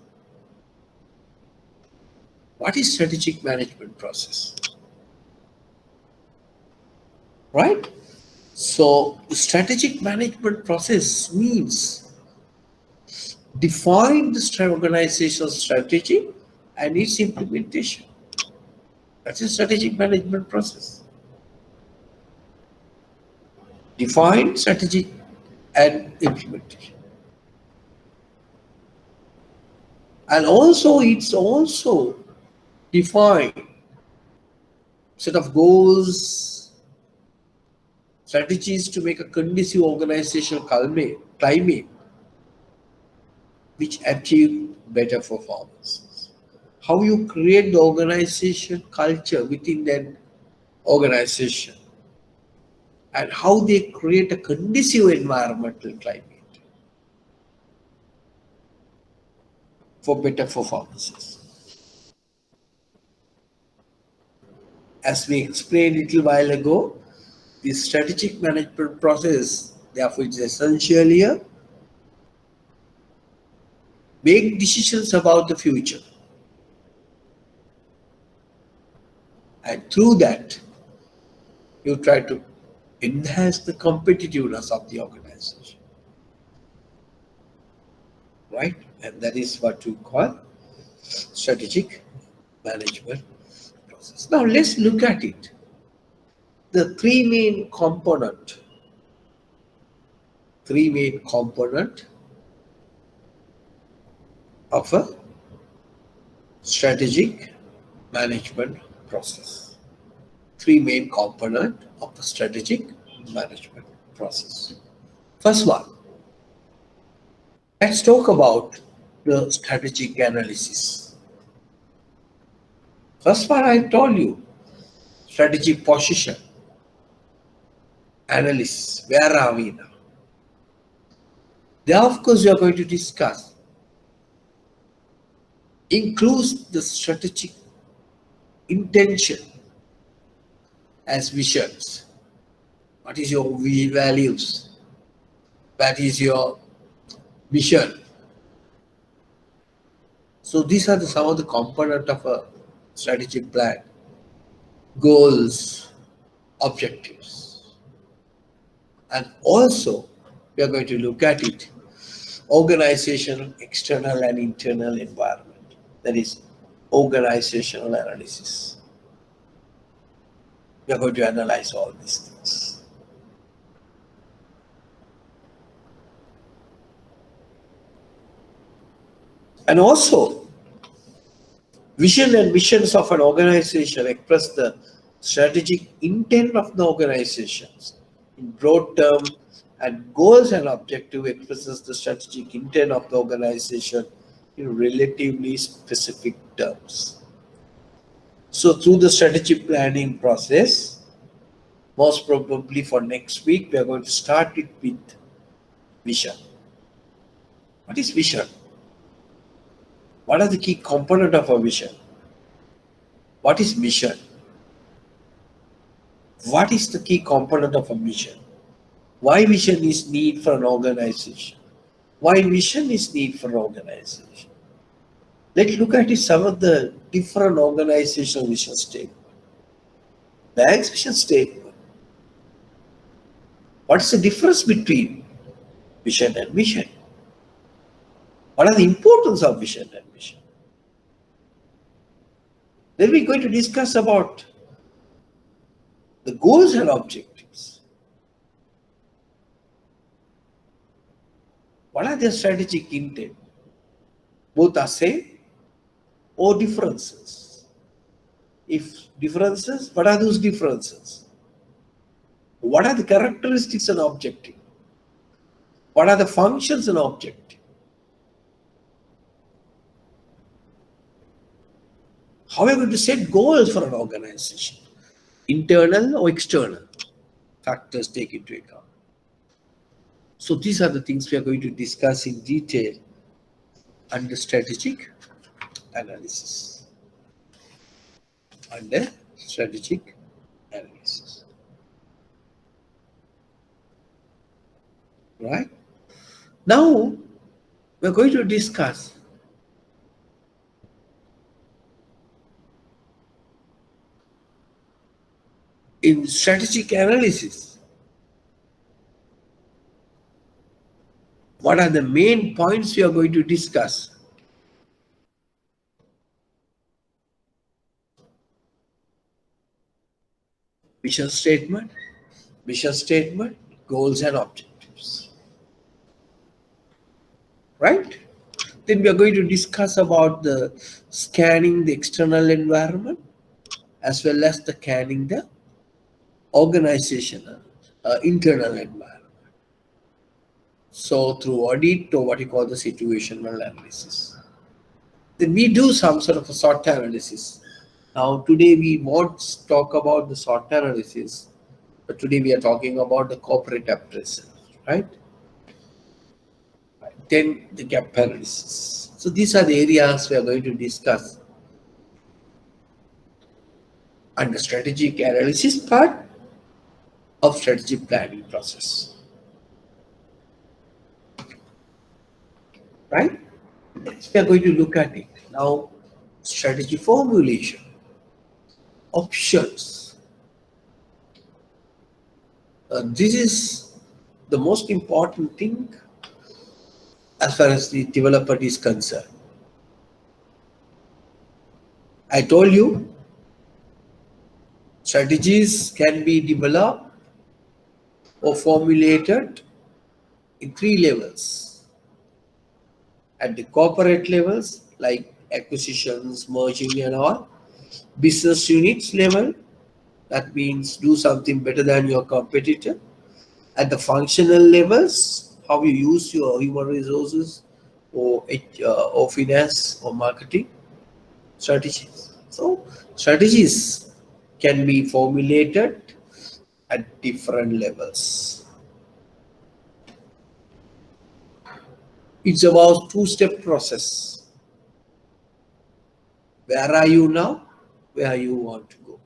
What is strategic management process? Right? So the strategic management process means define the organizational strategy and its implementation. That's a strategic management process. Define strategy and implementation. And also it's also define set of goals, strategies to make a conducive organizational climate which achieve better performance. How you create the organization culture within that organization and how they create a conducive environmental climate for better performances. As we explained a little while ago, the strategic management process Therefore, it is essential here. Make decisions about the future. And through that, you try to enhance the competitiveness of the organization. Right? And that is what you call strategic management process. Now, let's look at it. The three main component of a strategic management process. Three main component of the strategic management process. First one, let's talk about the strategic analysis. First one I told you, strategic position analysis. Where are we now? There, of course, we are going to discuss includes the strategic intention as visions. What is your values? What is your vision? So these are some of the components of a strategic plan. Goals, objectives. And also, we are going to look at it, organizational, external and internal environment. That is organizational analysis. We are going to analyze all these things. And also, vision and missions of an organization express the strategic intent of the organizations in broad terms, and goals and objective expresses the strategic intent of the organization in relatively specific terms. So through the strategic planning process, most probably for next week, we are going to start it with vision. What is vision? What are the key components of a vision? What is mission? What is the key component of a mission? Why vision is need for an organization? Why mission is need for an organization? Let's look at some of the different organizational vision statements. Bank's vision statement. What is the difference between vision and mission? What are the importance of vision and mission? Then we're going to discuss about the goals and objectives. What are their strategic intent? Both are same or differences? If differences, what are those differences? What are the characteristics and objective? What are the functions and objective? How are we going to set goals for an organization? Internal or external factors take into account. So these are the things we are going to discuss in detail under strategic analysis. Under strategic analysis. Right? Now we are going to discuss in strategic analysis what are the main points we are going to discuss. Mission statement, goals and objectives. Right? Then we are going to discuss about the scanning the external environment as well as the scanning the organizational internal environment. So through audit or what you call the situational analysis. Then we do some sort of a SWOT analysis. Now today we won't talk about the SWOT analysis, but today we are talking about the corporate appraisal, right? Then the gap analysis. So these are the areas we are going to discuss under strategic analysis part of strategic planning process. right? We are going to look at it now. Strategy formulation, options. This is the most important thing as far as the developer is concerned. I told you strategies can be developed or formulated in three levels. At the corporate levels, like acquisitions, merging and all. Business units level, that means do something better than your competitor. At the functional levels, how you use your human resources or finance or marketing strategies. So strategies can be formulated at different levels. It's about two-step process. Where are you now? Where you want to go?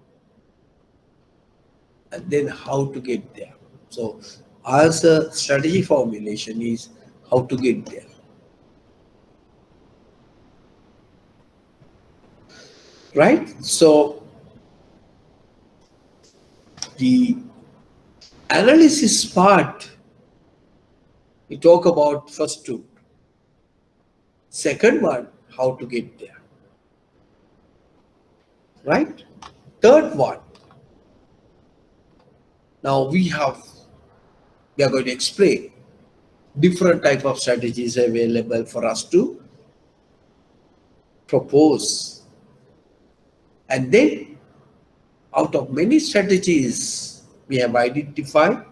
And then how to get there. So as a strategy formulation is how to get there. Right? So the analysis part, we talk about first two. Second one, how to get there. Right? Third one, now we are going to explain different type of strategies available for us to propose. And then out of many strategies we have identified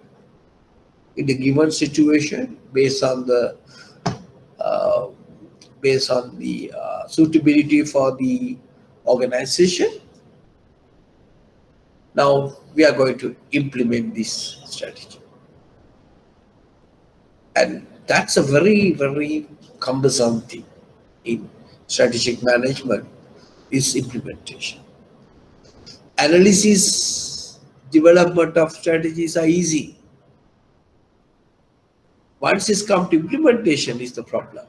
in a given situation based on the uh, suitability for the organization. Now we are going to implement this strategy, and that's a very, very cumbersome thing in strategic management is implementation. Analysis, development of strategies are easy. Once it's come to implementation is the problem.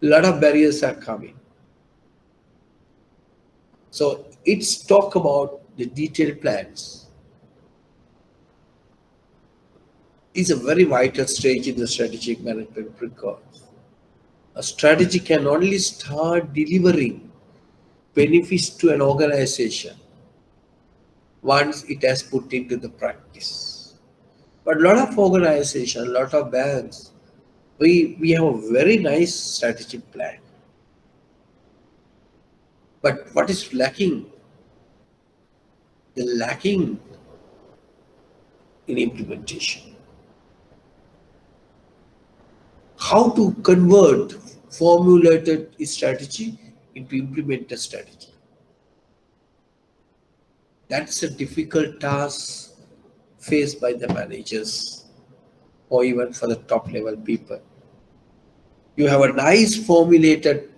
A lot of barriers are coming. So it's talk about the detailed plans. It's a very vital stage in the strategic management because a strategy can only start delivering benefits to an organization once it has put into the practice. But a lot of organizations, a lot of banks, we have a very nice strategic plan. But what is lacking? The lacking in implementation. How to convert formulated strategy into implemented strategy. That's a difficult task faced by the managers or even for the top level people. You have a nice formulated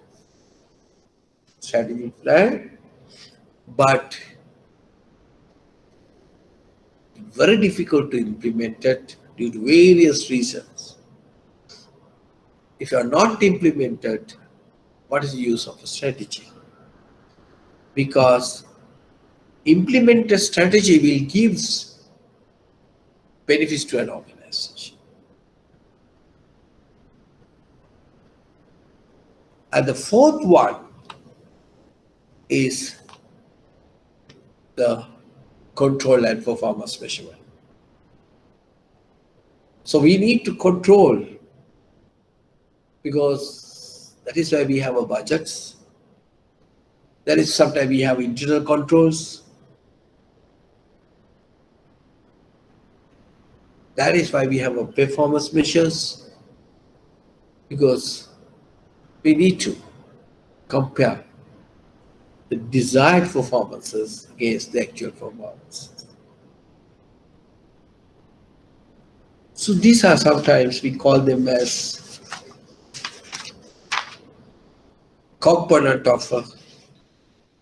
strategy plan, but very difficult to implement it due to various reasons. If you are not implemented, what is the use of a strategy? Because implemented strategy will give benefits to an organization. And the fourth one is the control and performance measurement. So we need to control, because that is why we have a budgets. That is sometimes we have internal controls. That is why we have a performance measures, because we need to compare the desired performances against the actual performance. So these are sometimes we call them as component of a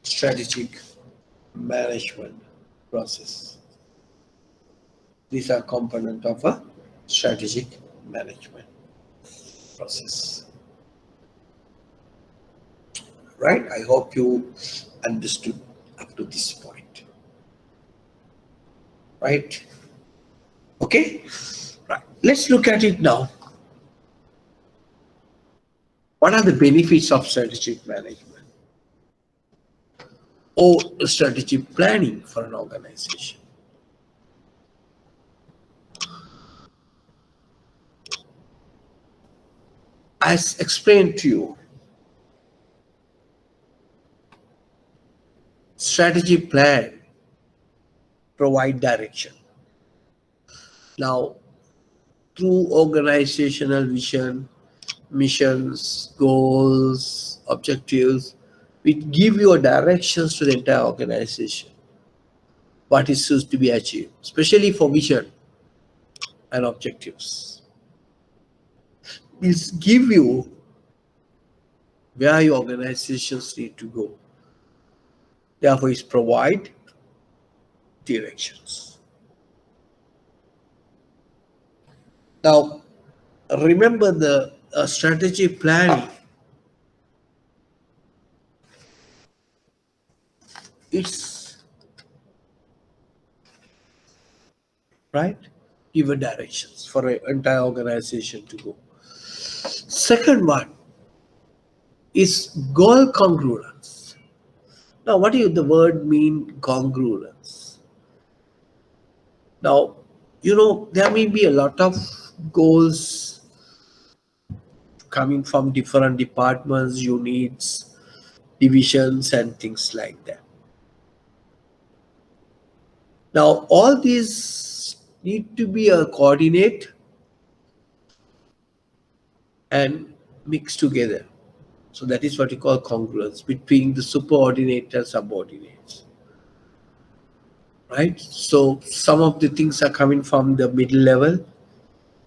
strategic management process. These are component of a strategic management. process. Right? I hope you understood up to this point. Right? Okay? Right. Let's look at it now. What are the benefits of strategic management or strategic planning for an organization? As explained to you, strategy plan provide direction. Now, through organizational vision, missions, goals, objectives, we give you a directions to the entire organization, what is supposed to be achieved, especially for vision and objectives. It give you where your organizations need to go. Therefore, it provide directions. Now, remember the strategy planning. It's right. Give a directions for an entire organization to go. Second one is goal congruence. Now, what do the word mean congruence? Now, there may be a lot of goals coming from different departments, units, divisions, and things like that. Now, all these need to be a coordinate and mixed together. So that is what you call congruence between the superordinate and subordinates. Right? So some of the things are coming from the middle level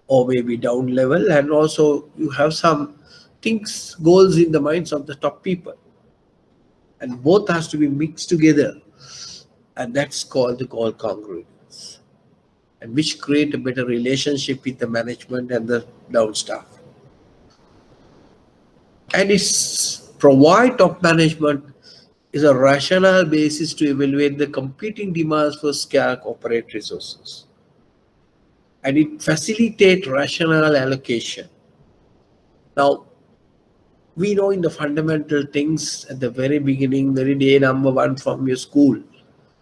or maybe down level, and also you have some things, goals in the minds of the top people. And both has to be mixed together. And that's called the goal congruence. And which create a better relationship with the management and the down staff. And its provide top management is a rational basis to evaluate the competing demands for scarce corporate resources. And it facilitates rational allocation. Now, we know in the fundamental things at the very beginning, very day number one from your school,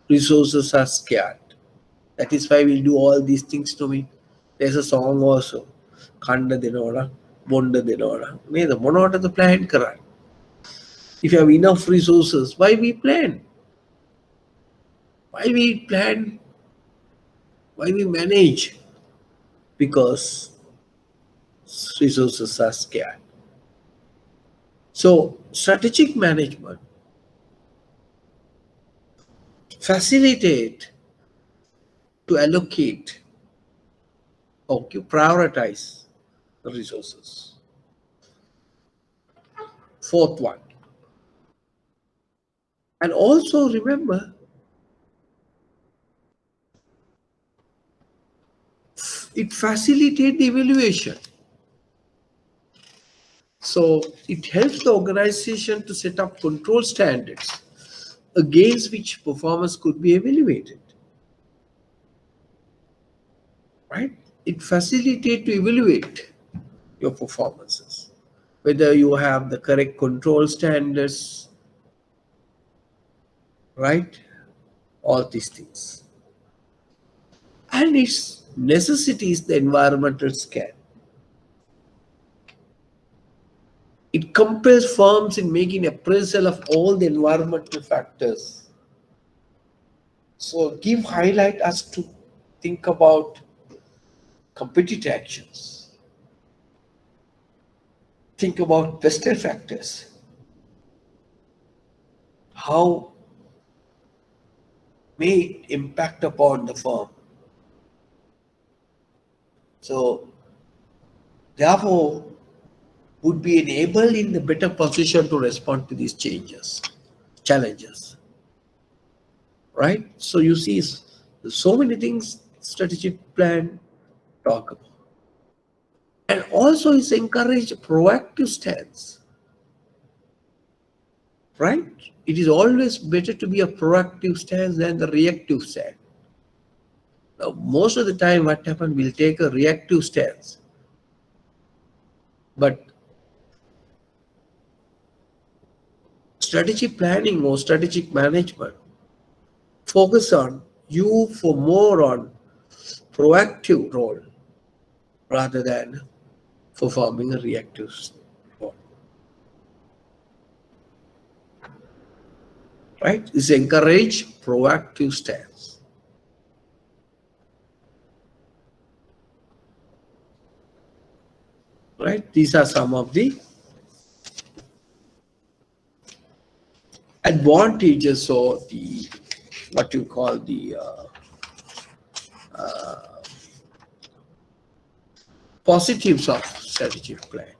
resources are scarce. That is why we'll do all these things to me. There's a song also. Khanda denora, bonda denora. May the monota the plan karan. If you have enough resources, why we plan? Why we plan? Why we manage? Because resources are scarce. So strategic management facilitate to allocate or to prioritize the resources. Fourth one. And also remember, it facilitates the evaluation. So it helps the organization to set up control standards against which performance could be evaluated. Right? It facilitates to evaluate your performances, whether you have the correct control standards, right? All these things. And its necessity is the environmental scan. It compels firms in making appraisal of all the environmental factors. So give highlight us to think about competitive actions. Think about vested factors. How may it impact upon the firm? So therefore, would be enabled in the better position to respond to these challenges. Right? So you see, so many things strategic plan talk about. And also it's encourage proactive stance, right? It is always better to be a proactive stance than the reactive stance. Now, most of the time what happens, we'll take a reactive stance. But strategic planning or strategic management focus on you for more on proactive role rather than performing a reactive role. Right? It's encourage proactive stance. Right? These are some of the advantages or the what you call the positives of strategic plan.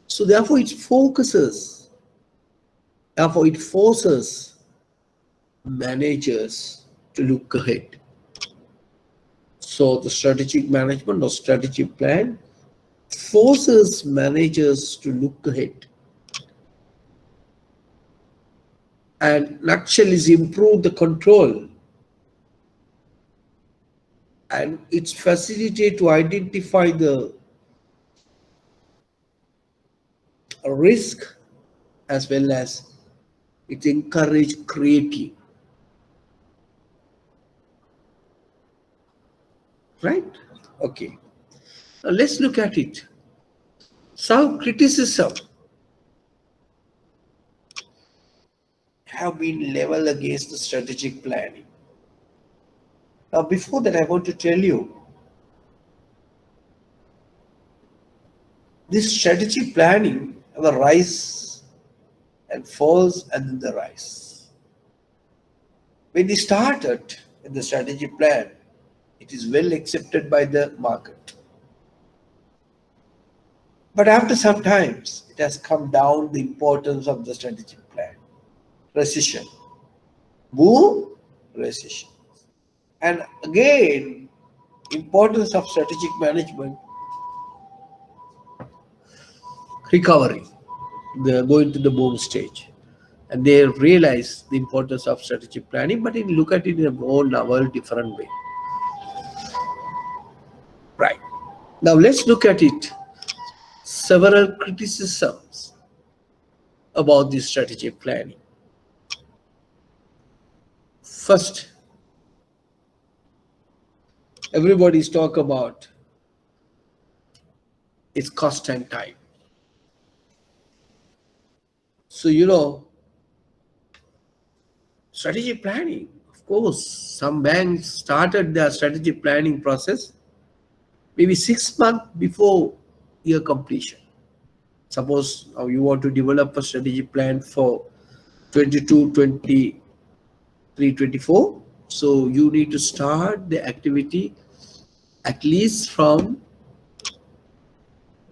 So therefore it focuses, therefore it forces managers to look ahead. So the strategic management or strategic plan forces managers to look ahead and actually is improve the control, and it's facilitate to identify the risk as well as it encourage creative. Right? Okay. Now let's look at it. Some criticism have been leveled against the strategic planning. Now before that I want to tell you, this strategic planning have a rise and falls and then the rise. When they started in the strategic plan, it is well accepted by the market. But after some times, it has come down the importance of the strategic plan. Recession. Boom, recession. And again, importance of strategic management, recovery. They are going to the boom stage. And they realize the importance of strategic planning, but they look at it in a more different way. Right. Now let's look at it. Several criticisms about this strategic planning. First, everybody's talk about its cost and time. So, strategic planning, of course, some banks started their strategic planning process maybe 6 months before year completion. Suppose now you want to develop a strategic plan for 22, 23, 24. So you need to start the activity at least from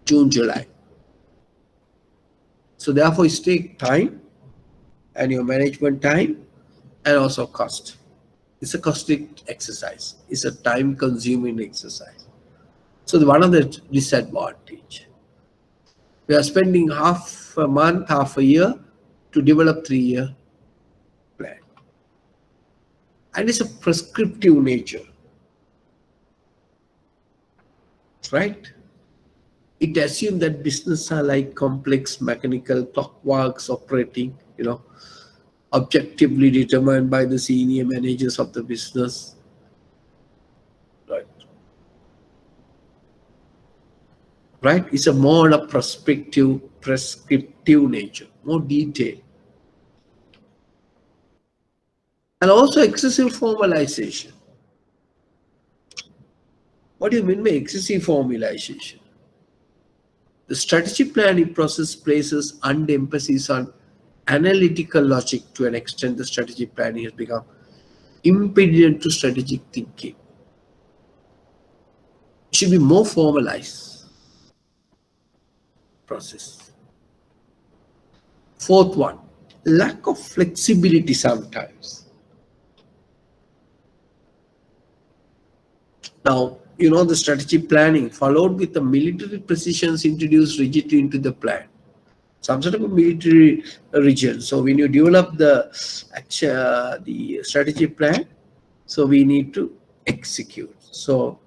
June, July. So therefore it takes time and your management time and also cost. It's a costing exercise. It's a time consuming exercise. So one of the disadvantage, we are spending half a month, half a year to develop 3-year plan. And it's a prescriptive nature, right? It assumes that business are like complex mechanical clockworks operating, objectively determined by the senior managers of the business. Right. Right? It's a more of prescriptive nature, more detail. And also excessive formalization. What do you mean by excessive formalization? The strategic planning process places emphasis on analytical logic to an extent. The strategic planning has become impediment to strategic thinking. It should be more formalized process. Fourth one, lack of flexibility sometimes. Now, the strategy planning followed with the military precisions introduced rigidity into the plan. Some sort of a military region. So when you develop the strategy plan, so we need to execute. So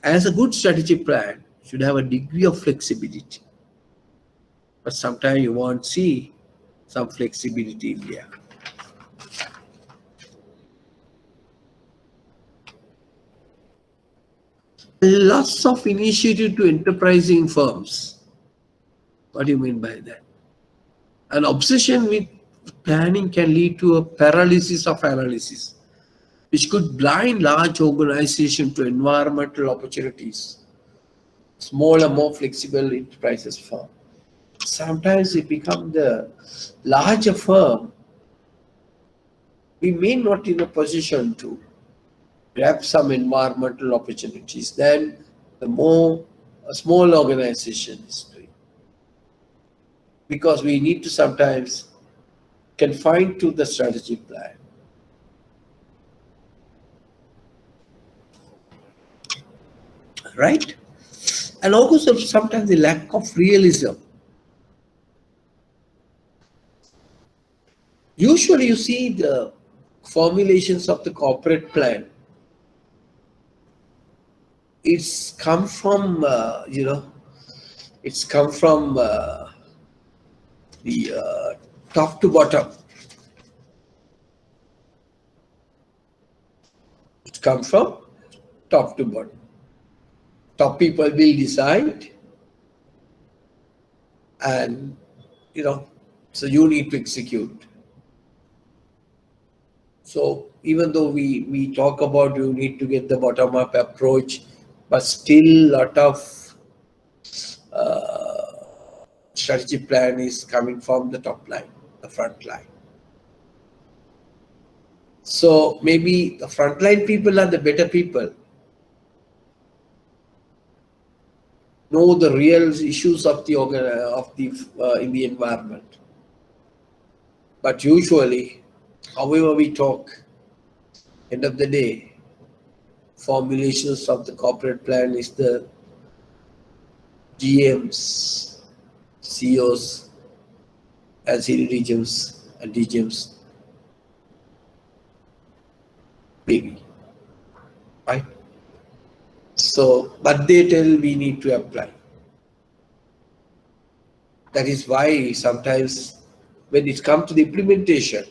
as a good strategy plan should have a degree of flexibility, but sometimes you won't see some flexibility in there. Lots of initiative to enterprising firms. What do you mean by that? An obsession with planning can lead to a paralysis of analysis, which could blind large organizations to environmental opportunities. Smaller, more flexible enterprises firm. Sometimes it become the larger firm. We may not in a position to grab some environmental opportunities than the more a small organization is doing. Because we need to sometimes confine to the strategy plan. Right? And also sometimes the lack of realism. Usually you see the formulations of the corporate plan. It's come from, it's come from the top to bottom. It's come from top to bottom. Top people will decide, and so you need to execute. So even though we talk about you need to get the bottom up approach, but still lot of strategy plan is coming from the top line, the front line. So maybe the frontline people are the better people, know the real issues of the in the environment. But usually, however we talk, end of the day, formulations of the corporate plan is the GMs, CEOs, and DGMs and DGMs, maybe, right? So, but they tell we need to apply. That is why sometimes when it comes to the implementation,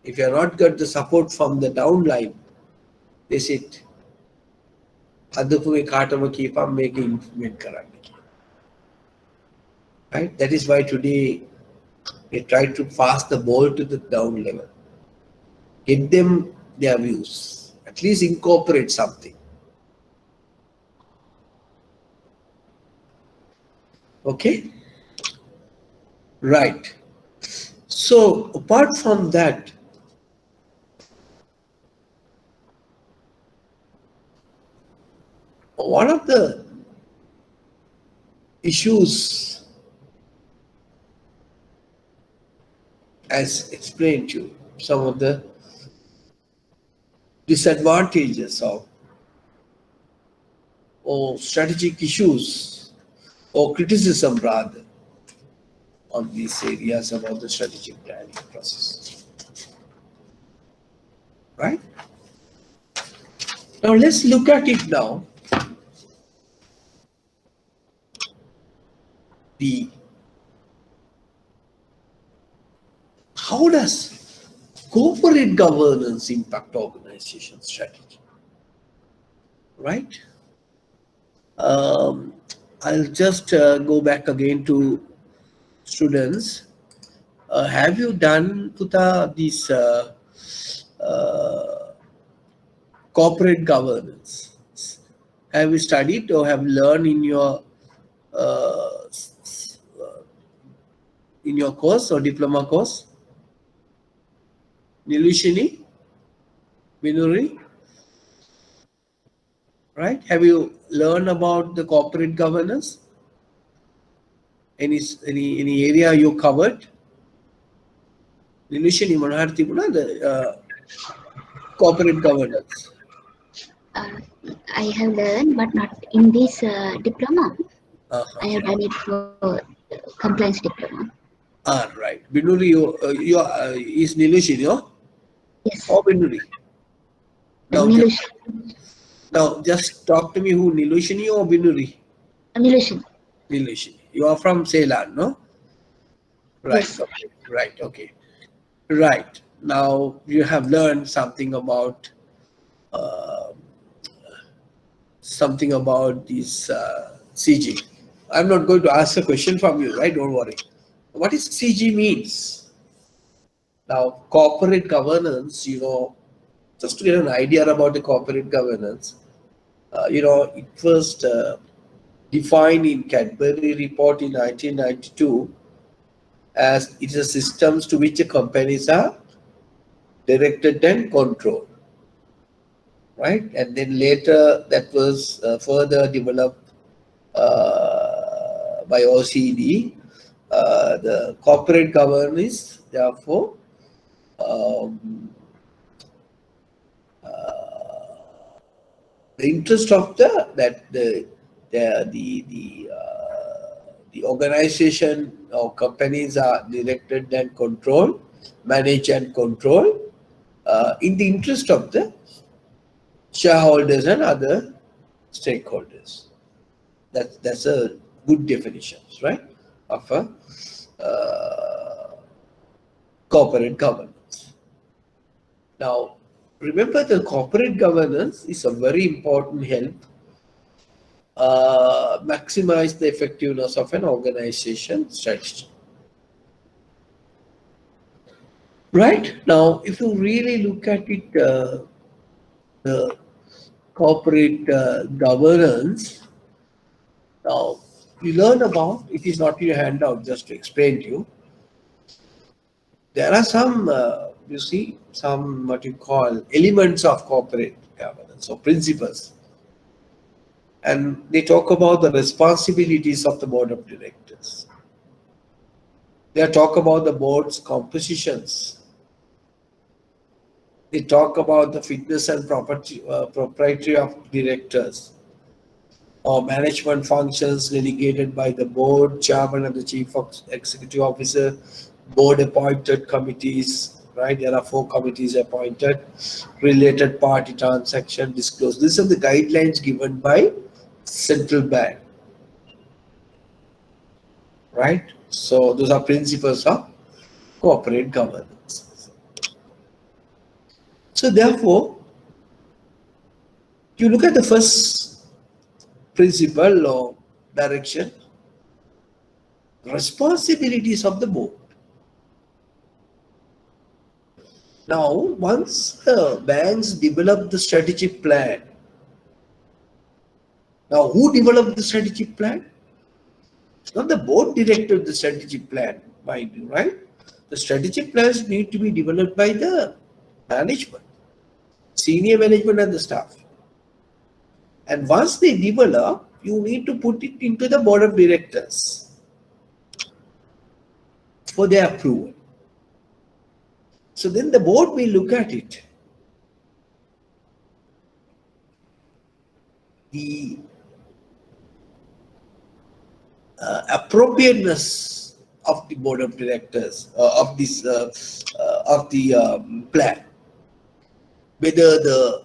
if you have not got the support from the downline, they sit. Right? That is why today we try to pass the ball to the down level. Get them their views. At least incorporate something. Okay? Right. So apart from that, one of the issues, as explained to you, some of the disadvantages of or strategic issues or criticism rather on these areas about the strategic planning process. Right? Now let's look at it now. How does corporate governance impact organization strategy? Right? I'll just go back again to students. Have you done, Puta, this corporate governance? Have you studied or have learned in your course or diploma course? Nilushini? Binuri? Right? Have you learned about the corporate governance? Any area you covered? Nilushini Manharthi, the corporate governance? Uh, I have learned, but not in this diploma. I Uh-huh. have done it for compliance diploma. Right. Binuri, is Nilush in your Yes, or Binuri? Nilush, Now just talk to me who Nilushini or Binuri? Nilush. Nilushini. You are from Ceylon, no? Right. Yes, Okay. Right. Okay. Right. Now you have learned uh, something about this CG. I'm not going to ask a question from you, right? Don't worry. What is CG means? Now, corporate governance, just to get an idea about the corporate governance, it first defined in Cadbury report in 1992 as it is a systems to which the companies are directed and controlled, right? And then later that was further developed by OECD. The corporate governance, therefore, um, the interest of the organization or companies are directed and controlled, managed and controlled in the interest of the shareholders and other stakeholders. That's a good definition, right, of a corporate governance. Now, remember the corporate governance is a very important help maximize the effectiveness of an organization strategy. Right now, if you really look at it, the corporate governance, now you learn about it is not in your handout, just to explain to you. There are some, you see, some what you call elements of corporate governance or principles. And they talk about the responsibilities of the board of directors. They talk about the board's compositions. They talk about the fitness and propriety of directors or management functions delegated by the board, chairman and the chief executive officer, board appointed committees, right? There are 4 committees appointed, related party transaction disclosed. These are the guidelines given by central bank, right? So those are principles of corporate governance. So therefore, you look at the first principle or direction, responsibilities of the board. Now, once banks develop the strategic plan, now who developed the strategic plan? It's not the board directed the strategic plan, mind you, right? The strategic plans need to be developed by the management, senior management and the staff. And once they develop, you need to put it into the board of directors for their approval. So then the board will look at it. The appropriateness of the board of directors of this of the plan, whether the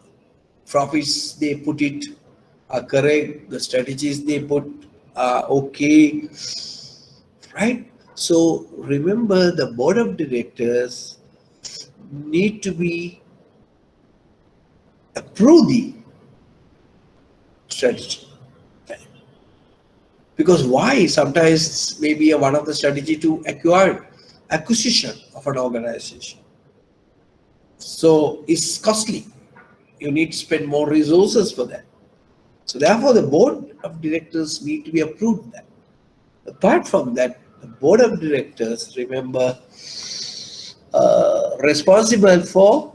profits they put it are correct, the strategies they put are okay, right? So remember, the board of directors need to be approve the strategy. Because why? Sometimes maybe one of the strategy to acquire acquisition of an organization. So it's costly. You need to spend more resources for that. So therefore, the board of directors need to be approved that. Apart from that, the board of directors, remember, responsible for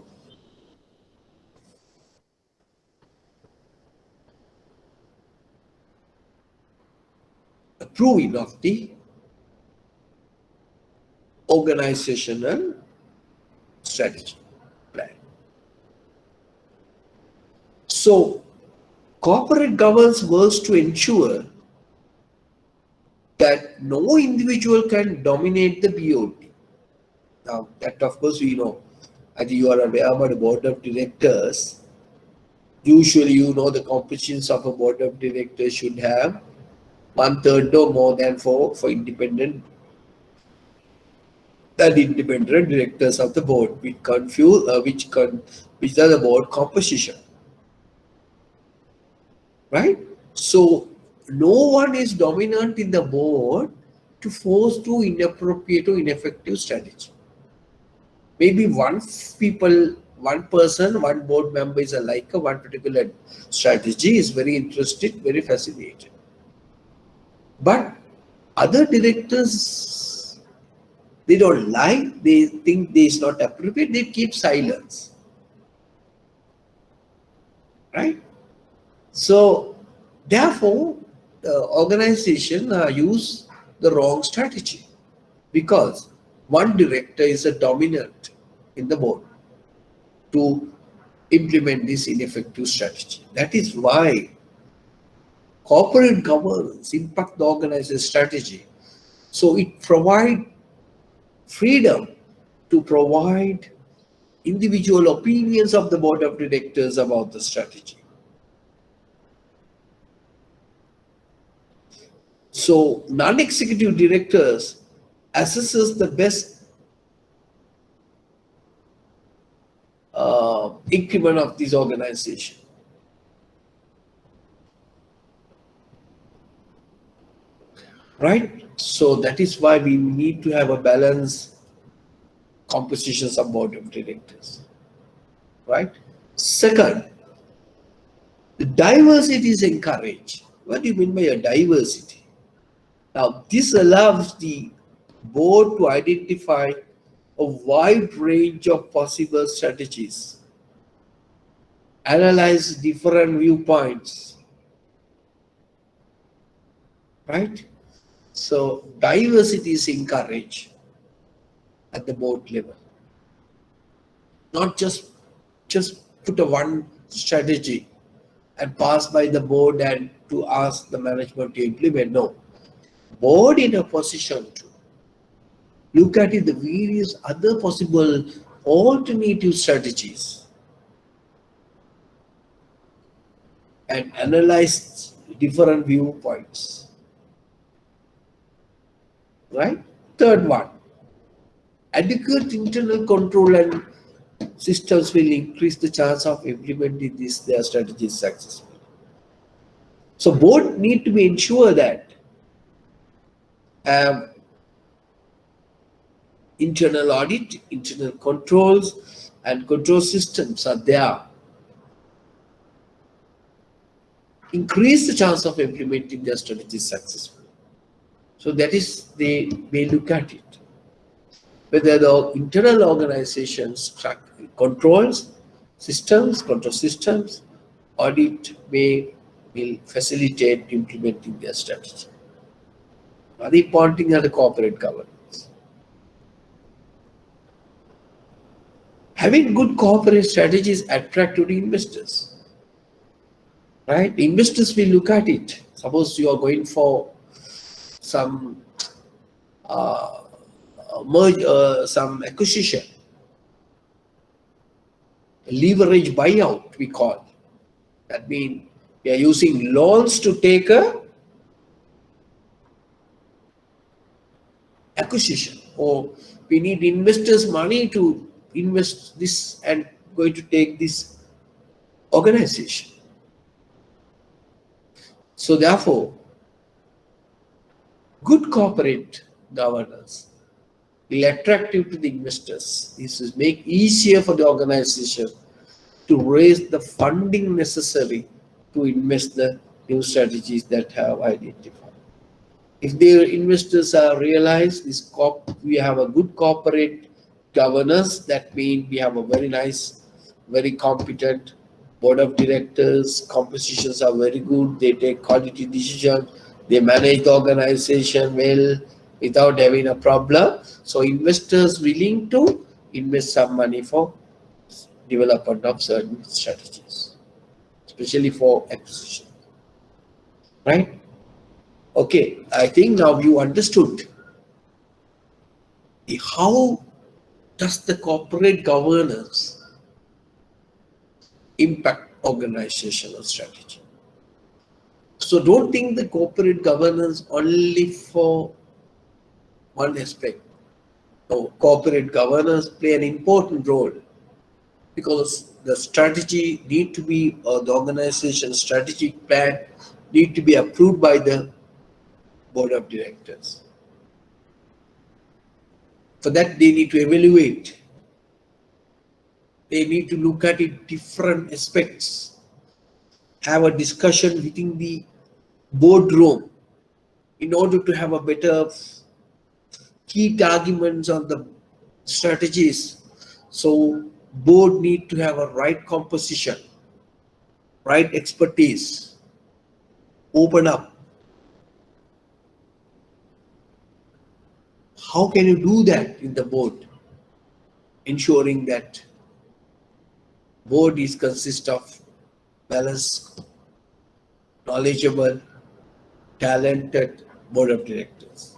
approving of the organizational strategy plan. So corporate governance works to ensure that no individual can dominate the BOD. Now, that of course we know, as you are aware about the board of directors, usually you know the compositions of a board of directors should have 1/3 or more than for independent directors of the board, which are the board composition, right? So no one is dominant in the board to force to inappropriate or ineffective strategy. Maybe one person, one board member is like one particular strategy is very interested, very fascinated. But other directors, they don't like, they think this is not appropriate, they keep silence. Right? So therefore, the organization use the wrong strategy because one director is a dominant in the board to implement this ineffective strategy. That is why corporate governance impact the organization strategy. So it provides freedom to provide individual opinions of the board of directors about the strategy. So non-executive directors assesses the best increment of this organization. Right? So that is why we need to have a balanced compositions of board of directors. Right? Second, the diversity is encouraged. What do you mean by a diversity? Now, this allows the board to identify a wide range of possible strategies, analyze different viewpoints, right? So diversity is encouraged at the board level. Not just put a one strategy and pass by the board and to ask the management to implement. No. Board in a position to look at the various other possible alternative strategies and analyze different viewpoints. Right? Third one, adequate internal control and systems will increase the chance of implementing their strategies successfully. So board need to be ensure that internal audit, internal controls and control systems are there. Increase the chance of implementing their strategies successfully. So that is, they look at it. Whether the internal organizations controls, control systems, audit will facilitate implementing their strategy. Are they pointing at the corporate governance? Having good corporate strategies attract to the investors. Right? Investors will look at it. Suppose you are going for some some acquisition, leverage buyout we call. That means we are using loans to take a acquisition, or we need investors' money to invest this and going to take this organization. So therefore, good corporate governance will attractive to the investors. This is make easier for the organization to raise the funding necessary to invest the new strategies that have identified. If their investors are realized we have a good corporate governance, that means we have a very nice, very competent board of directors, compositions are very good, they take quality decisions, they manage the organization well without having a problem. So investors willing to invest some money for development of certain strategies. especially for acquisition. Right? Okay, I think now you understood how does the corporate governance impact organizational strategy. So don't think the corporate governance only for one aspect. No, corporate governance play an important role because the strategy need to be, or the organization strategic plan need to be approved by the board of directors. For that, they need to evaluate. They need to look at it different aspects, have a discussion within the boardroom in order to have a better key arguments on the strategies. So board need to have a right composition, right expertise, open up. How can you do that in the board? Ensuring that board is consist of balanced, knowledgeable, talented board of directors.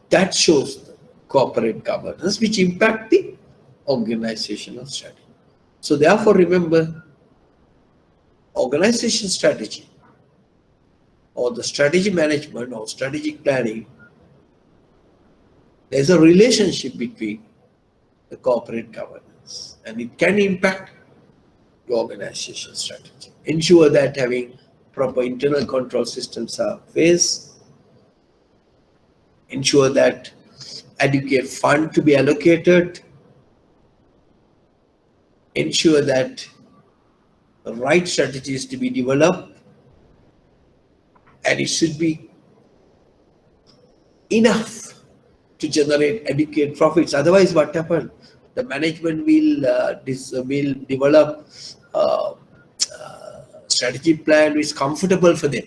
That shows the corporate governance which impact the organizational strategy. So therefore remember, organization strategy or the strategy management or strategic planning, there's a relationship between the corporate governance and it can impact the organization strategy. Ensure that having proper internal control systems are placed. Ensure that adequate fund to be allocated. Ensure that the right strategies to be developed, and it should be enough to generate adequate profits. Otherwise, what happens? The management will develop strategy plan which is comfortable for them.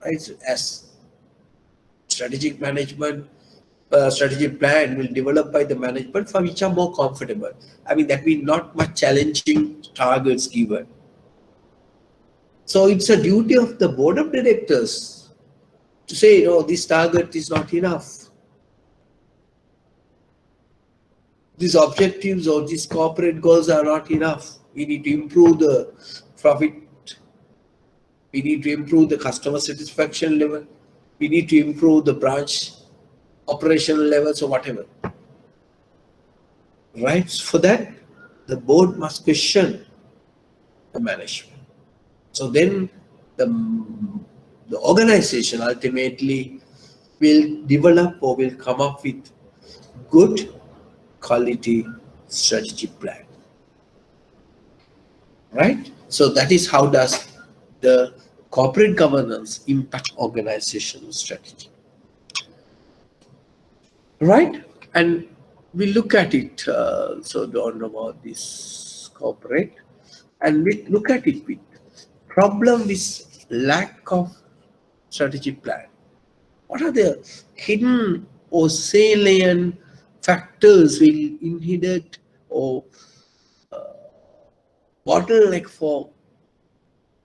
Right? So as strategic management, strategic plan will develop by the management for which are more comfortable. I mean, that means not much challenging targets given. So it's a duty of the board of directors to say, no, this target is not enough. These objectives or these corporate goals are not enough. We need to improve the profit. We need to improve the customer satisfaction level. We need to improve the branch operational levels or whatever. Right? For that, the board must question the management. So then the organization ultimately will develop or will come up with good quality strategy plan. Right? So that is how does the corporate governance impact organizational strategy. Right? And we look at it, so don't know about this corporate, and we look at it with problem with lack of strategy plan. What are the hidden or salient factors will inhibit or bottleneck for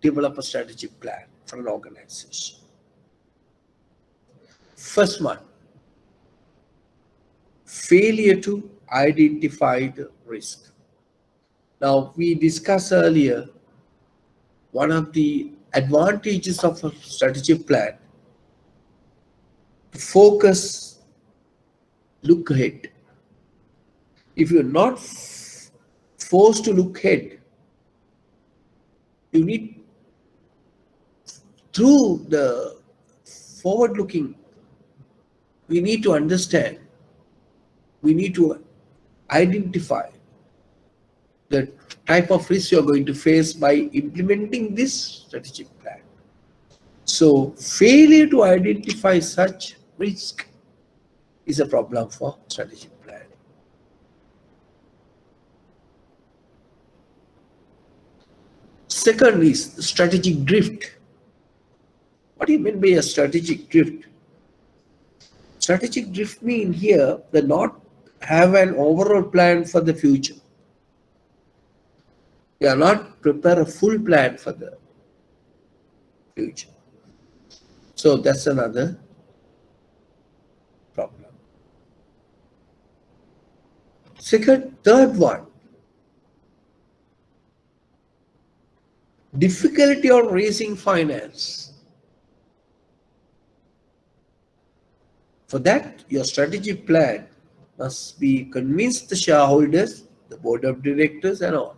develop a strategy plan for an organization? First one, failure to identify the risk. Now, we discussed earlier, one of the advantages of a strategy plan, focus, look ahead. If you're not forced to look ahead, you need, through the forward looking, we need to understand, we need to identify the type of risk you're going to face by implementing this strategic plan. So failure to identify such risk is a problem for strategic planning. Second is strategic drift. What do you mean by a strategic drift? Strategic drift means here the not have an overall plan for the future. They are not prepare a full plan for the future. So that's another problem. Third one, difficulty on raising finance. For that, your strategic plan must be convince the shareholders, the board of directors and all.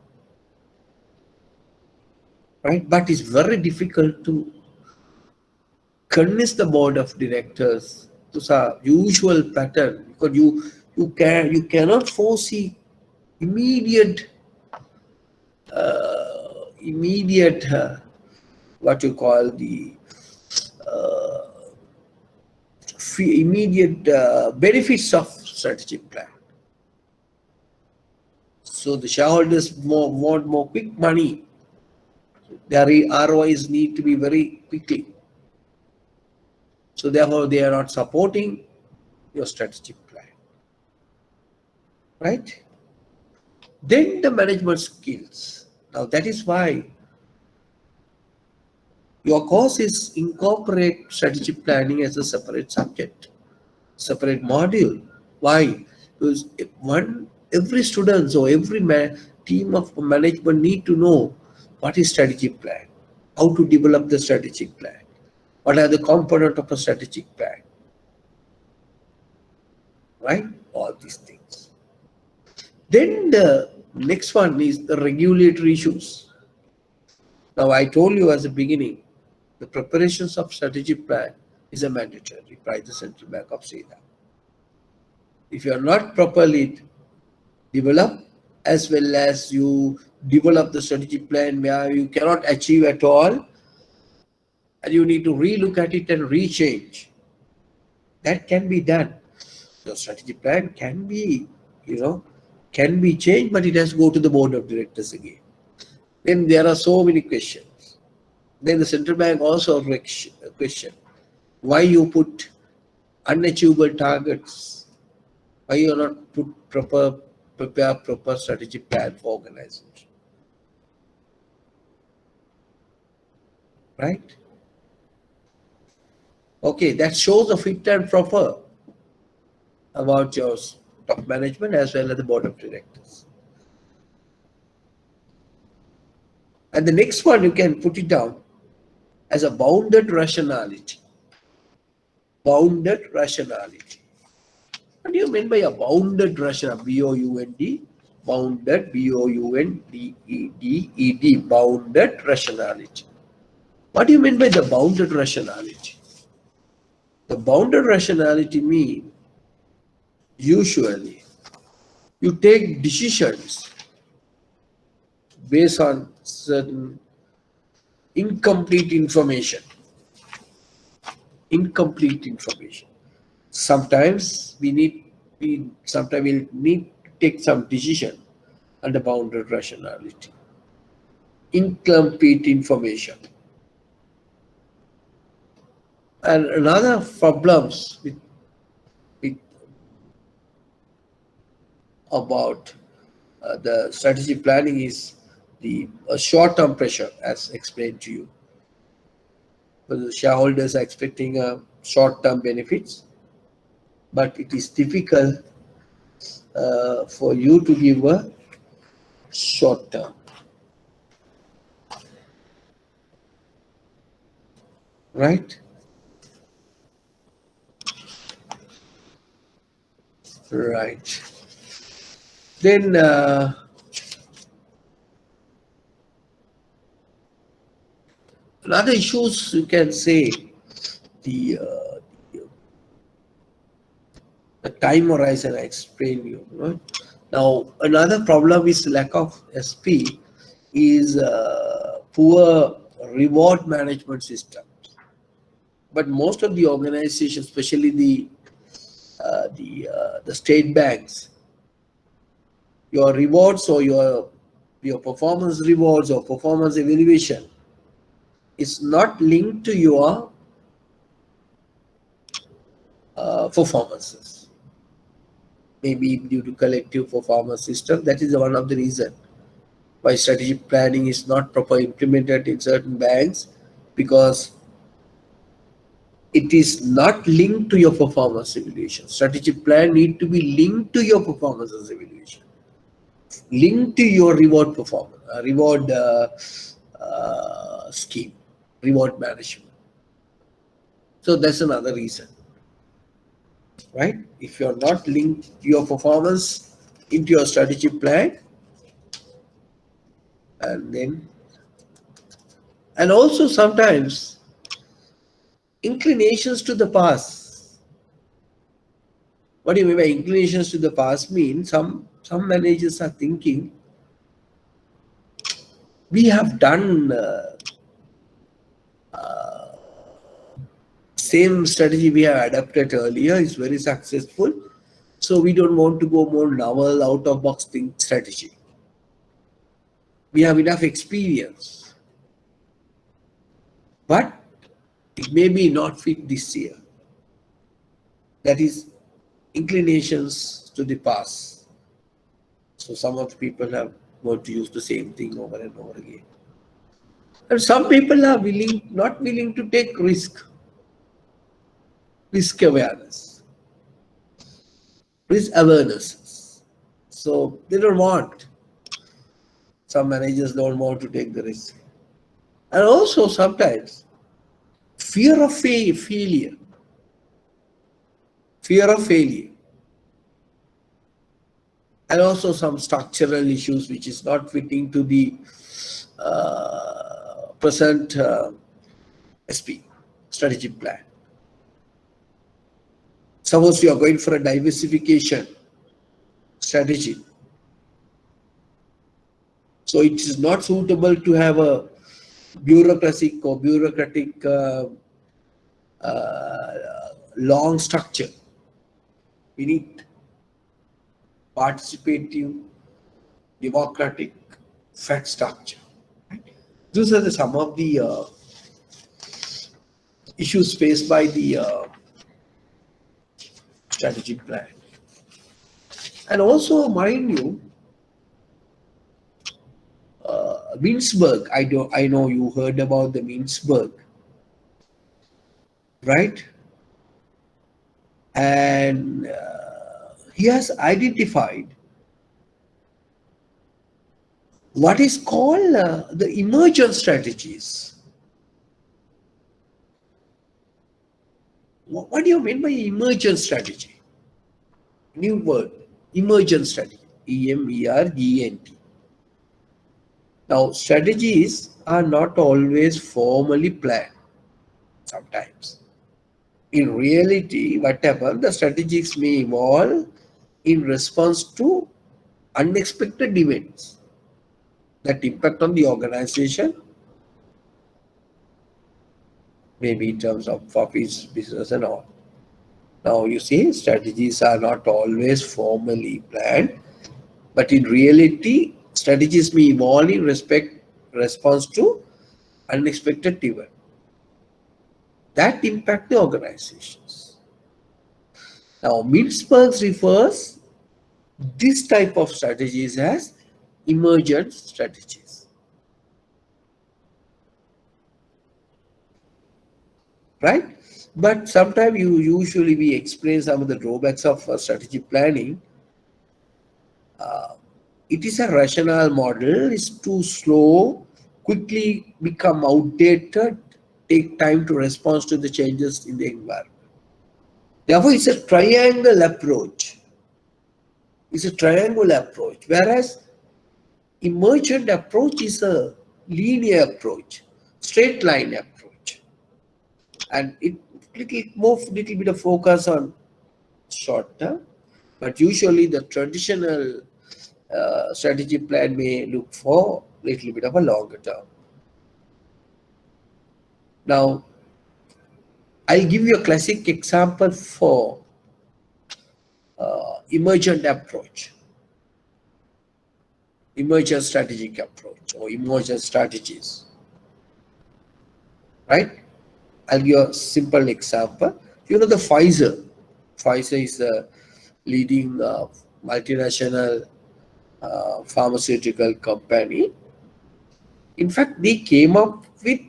Right? But it's very difficult to convince the board of directors to the usual pattern, because you cannot foresee immediate what you call the immediate benefits of strategic plan. So the shareholders want more quick money. Their ROIs need to be very quickly. So therefore they are not supporting your strategic plan. Right? Then the management skills. Now that is why your course is incorporate strategic planning as a separate subject, separate module. Why? Because every student or every team of management need to know what is strategic plan, how to develop the strategic plan, what are the components of a strategic plan, right? All these things. Then the next one is the regulatory issues. Now I told you as a beginning, the preparations of strategic plan is a mandatory by the Central Bank of Sri. If you are not properly developed, as well as you develop the strategic plan where you cannot achieve at all, and you need to relook at it and rechange, that can be done. The strategic plan can be, can be changed, but it has to go to the board of directors again. Then there are so many questions. Then the central bank also question why you put unachievable targets, why you are not prepare proper strategic plan for organization, right? Okay, that shows a fit and proper about your top management as well as the board of directors. And the next one you can put it down as a bounded rationality. Bounded rationality. What do you mean by a bounded rationality? B-O-U-N-D, bounded, B-O-U-N-D-E-D-E-D, bounded rationality. What do you mean by the bounded rationality? The bounded rationality means usually you take decisions based on certain incomplete information. Incomplete information. Sometimes we'll need to take some decision under bounded rationality. Incomplete information. And another problems with about the strategic planning is the short-term pressure, as explained to you. The shareholders are expecting short-term benefits, but it is difficult for you to give a short-term. Right? Right. Then another issues you can say the time horizon I explained you. Right? Now another problem is lack of SP is poor reward management system. But most of the organizations, especially the state banks, your rewards or your performance rewards or performance evaluation is not linked to your performances. Maybe due to collective performance system, that is one of the reasons. why strategic planning is not properly implemented in certain banks, because it is not linked to your performance evaluation. Strategic plan need to be linked to your performance evaluation, linked to your reward performance, reward scheme, reward management. So that's another reason, right? If you're not linked your performance into your strategic plan, and also sometimes inclinations to the past. What do you mean by inclinations to the past? Means some managers are thinking, we have done same strategy we have adapted earlier is very successful, so we don't want to go more novel, out of box think strategy. We have enough experience, but it may be not fit this year. That is inclinations to the past. So some of the people have want to use the same thing over and over again. And some people are not willing to take risk awareness. Risk awarenesses. So they don't want. Some managers don't want to take the risk. And also sometimes fear of failure. Fear of failure. And also some structural issues which is not fitting to the present SP, strategic plan. Suppose you are going for a diversification strategy. So it is not suitable to have a bureaucratic long structure. We need participative, democratic, fat structure. Right? These are some of the issues faced by the strategic plan. And also, mind you, Mintzberg, I know you heard about the Mintzberg, right? And he has identified what is called the emergent strategies. What do you mean by emergent strategy? New word, emergent strategy, EMERGENT. Now, strategies are not always formally planned. Sometimes, in reality, what happens, the strategies may evolve in response to unexpected events that impact on the organization, maybe in terms of office, business and all. Now you see, strategies are not always formally planned, but in reality, strategies may evolve in response to unexpected events that impact the organizations. Now, Mintzberg refers this type of strategies as emergent strategies. Right? But sometimes we explain some of the drawbacks of strategic planning. It is a rational model, is too slow, quickly become outdated, take time to respond to the changes in the environment. Therefore, it's a triangle approach. It's a triangle approach, whereas emergent approach is a linear approach, straight line approach, and it little bit of focus on short term, but usually the traditional strategy plan may look for a little bit of a longer term. Now, I'll give you a classic example for emergent approach, emergent strategic approach, or emergent strategies. Right? I'll give you a simple example. You know the Pfizer. Pfizer is the leading multinational pharmaceutical company. In fact, they came up with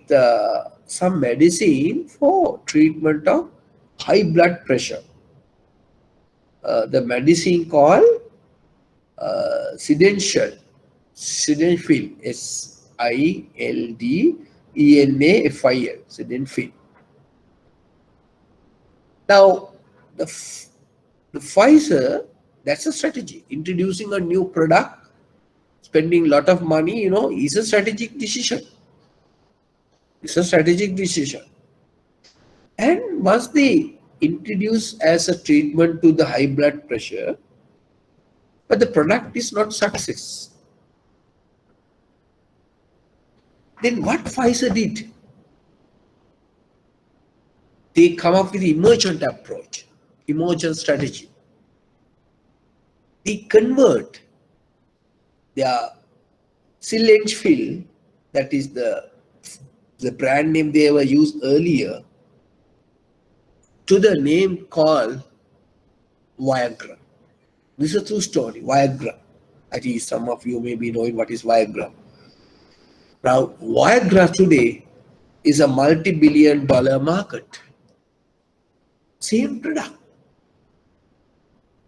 some medicine for treatment of high blood pressure. The medicine called sildenafil, SILDENAFIL, sildenafil. Now, the Pfizer, that's a strategy. Introducing a new product, spending a lot of money, is a strategic decision. It's a strategic decision. And once they introduce as a treatment to the high blood pressure, but the product is not success, then what Pfizer did? They come up with the emergent approach, emergent strategy. They convert their sildenafil, that is the brand name they ever used earlier, to the name called Viagra. This is a true story, Viagra. At least some of you may be knowing what is Viagra. Now, Viagra today is a multi-billion-dollar market. Same product.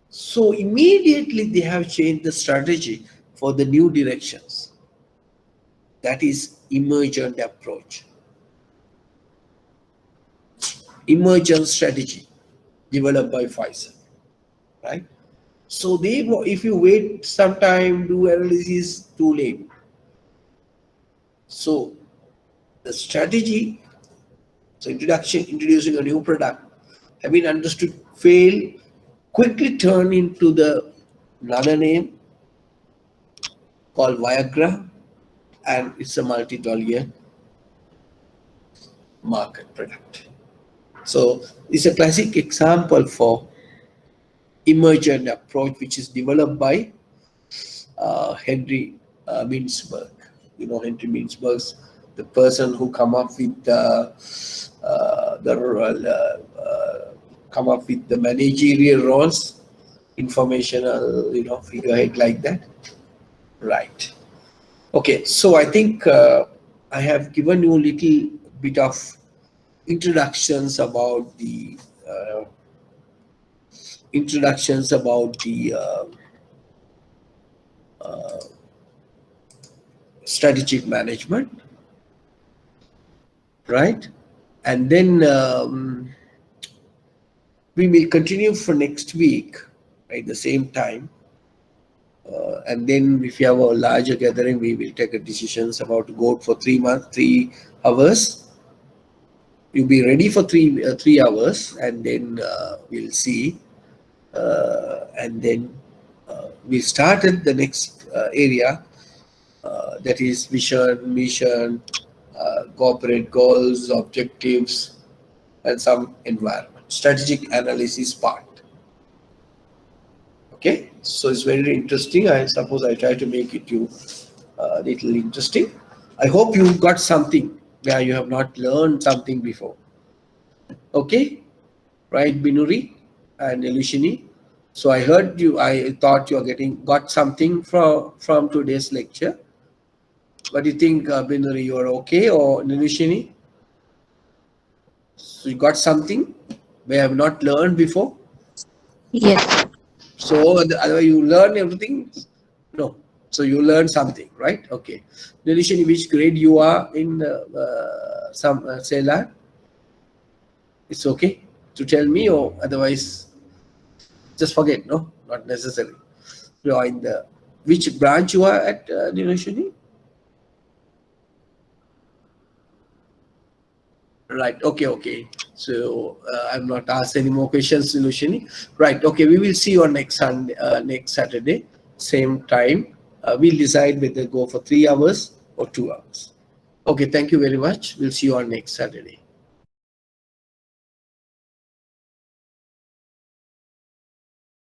So immediately they have changed the strategy for the new directions. That is emergent approach. Emergent strategy developed by Pfizer, right? So if you wait some time, do analysis, too late. So the strategy, so introducing a new product, have been understood, fail, quickly turn into another name called Viagra, and it's a multi-dollar market product. So it's a classic example for emergent approach, which is developed by Henry Mintzberg. Henry Mintzberg's the person who come up with the managerial roles, informational, figurehead like that, right? Okay, so I think I have given you a little bit of introductions about the strategic management, right? And then we will continue for next week at the same time. And then if you have a larger gathering, we will take a decisions about to go for 3 months, 3 hours. You'll be ready for 3 hours, and then we'll see. And then we started the next area, that is vision, mission, corporate goals, objectives, and some environment, strategic analysis part. Okay, so it's very interesting. I suppose I try to make it you a little interesting. I hope you got something where you have not learned something before. Okay, right, Binuri and Elushini. So I heard you. I thought you got something from today's lecture. What do you think, Binuri? You are okay, or Elushini? So you got something we have not learned before. Yes. So otherwise you learn everything? No. So you learn something, right? Okay. Nilishan, which grade you are in some CELAR? It's okay to tell me, or otherwise just forget, no? Not necessary. You are in which branch you are at, Nilishan? Right. Okay. So I'm not asked any more questions, Lushini. Right. Okay. We will see you on next Saturday, same time. We'll decide whether go for 3 hours or 2 hours. Okay. Thank you very much. We'll see you on next Saturday.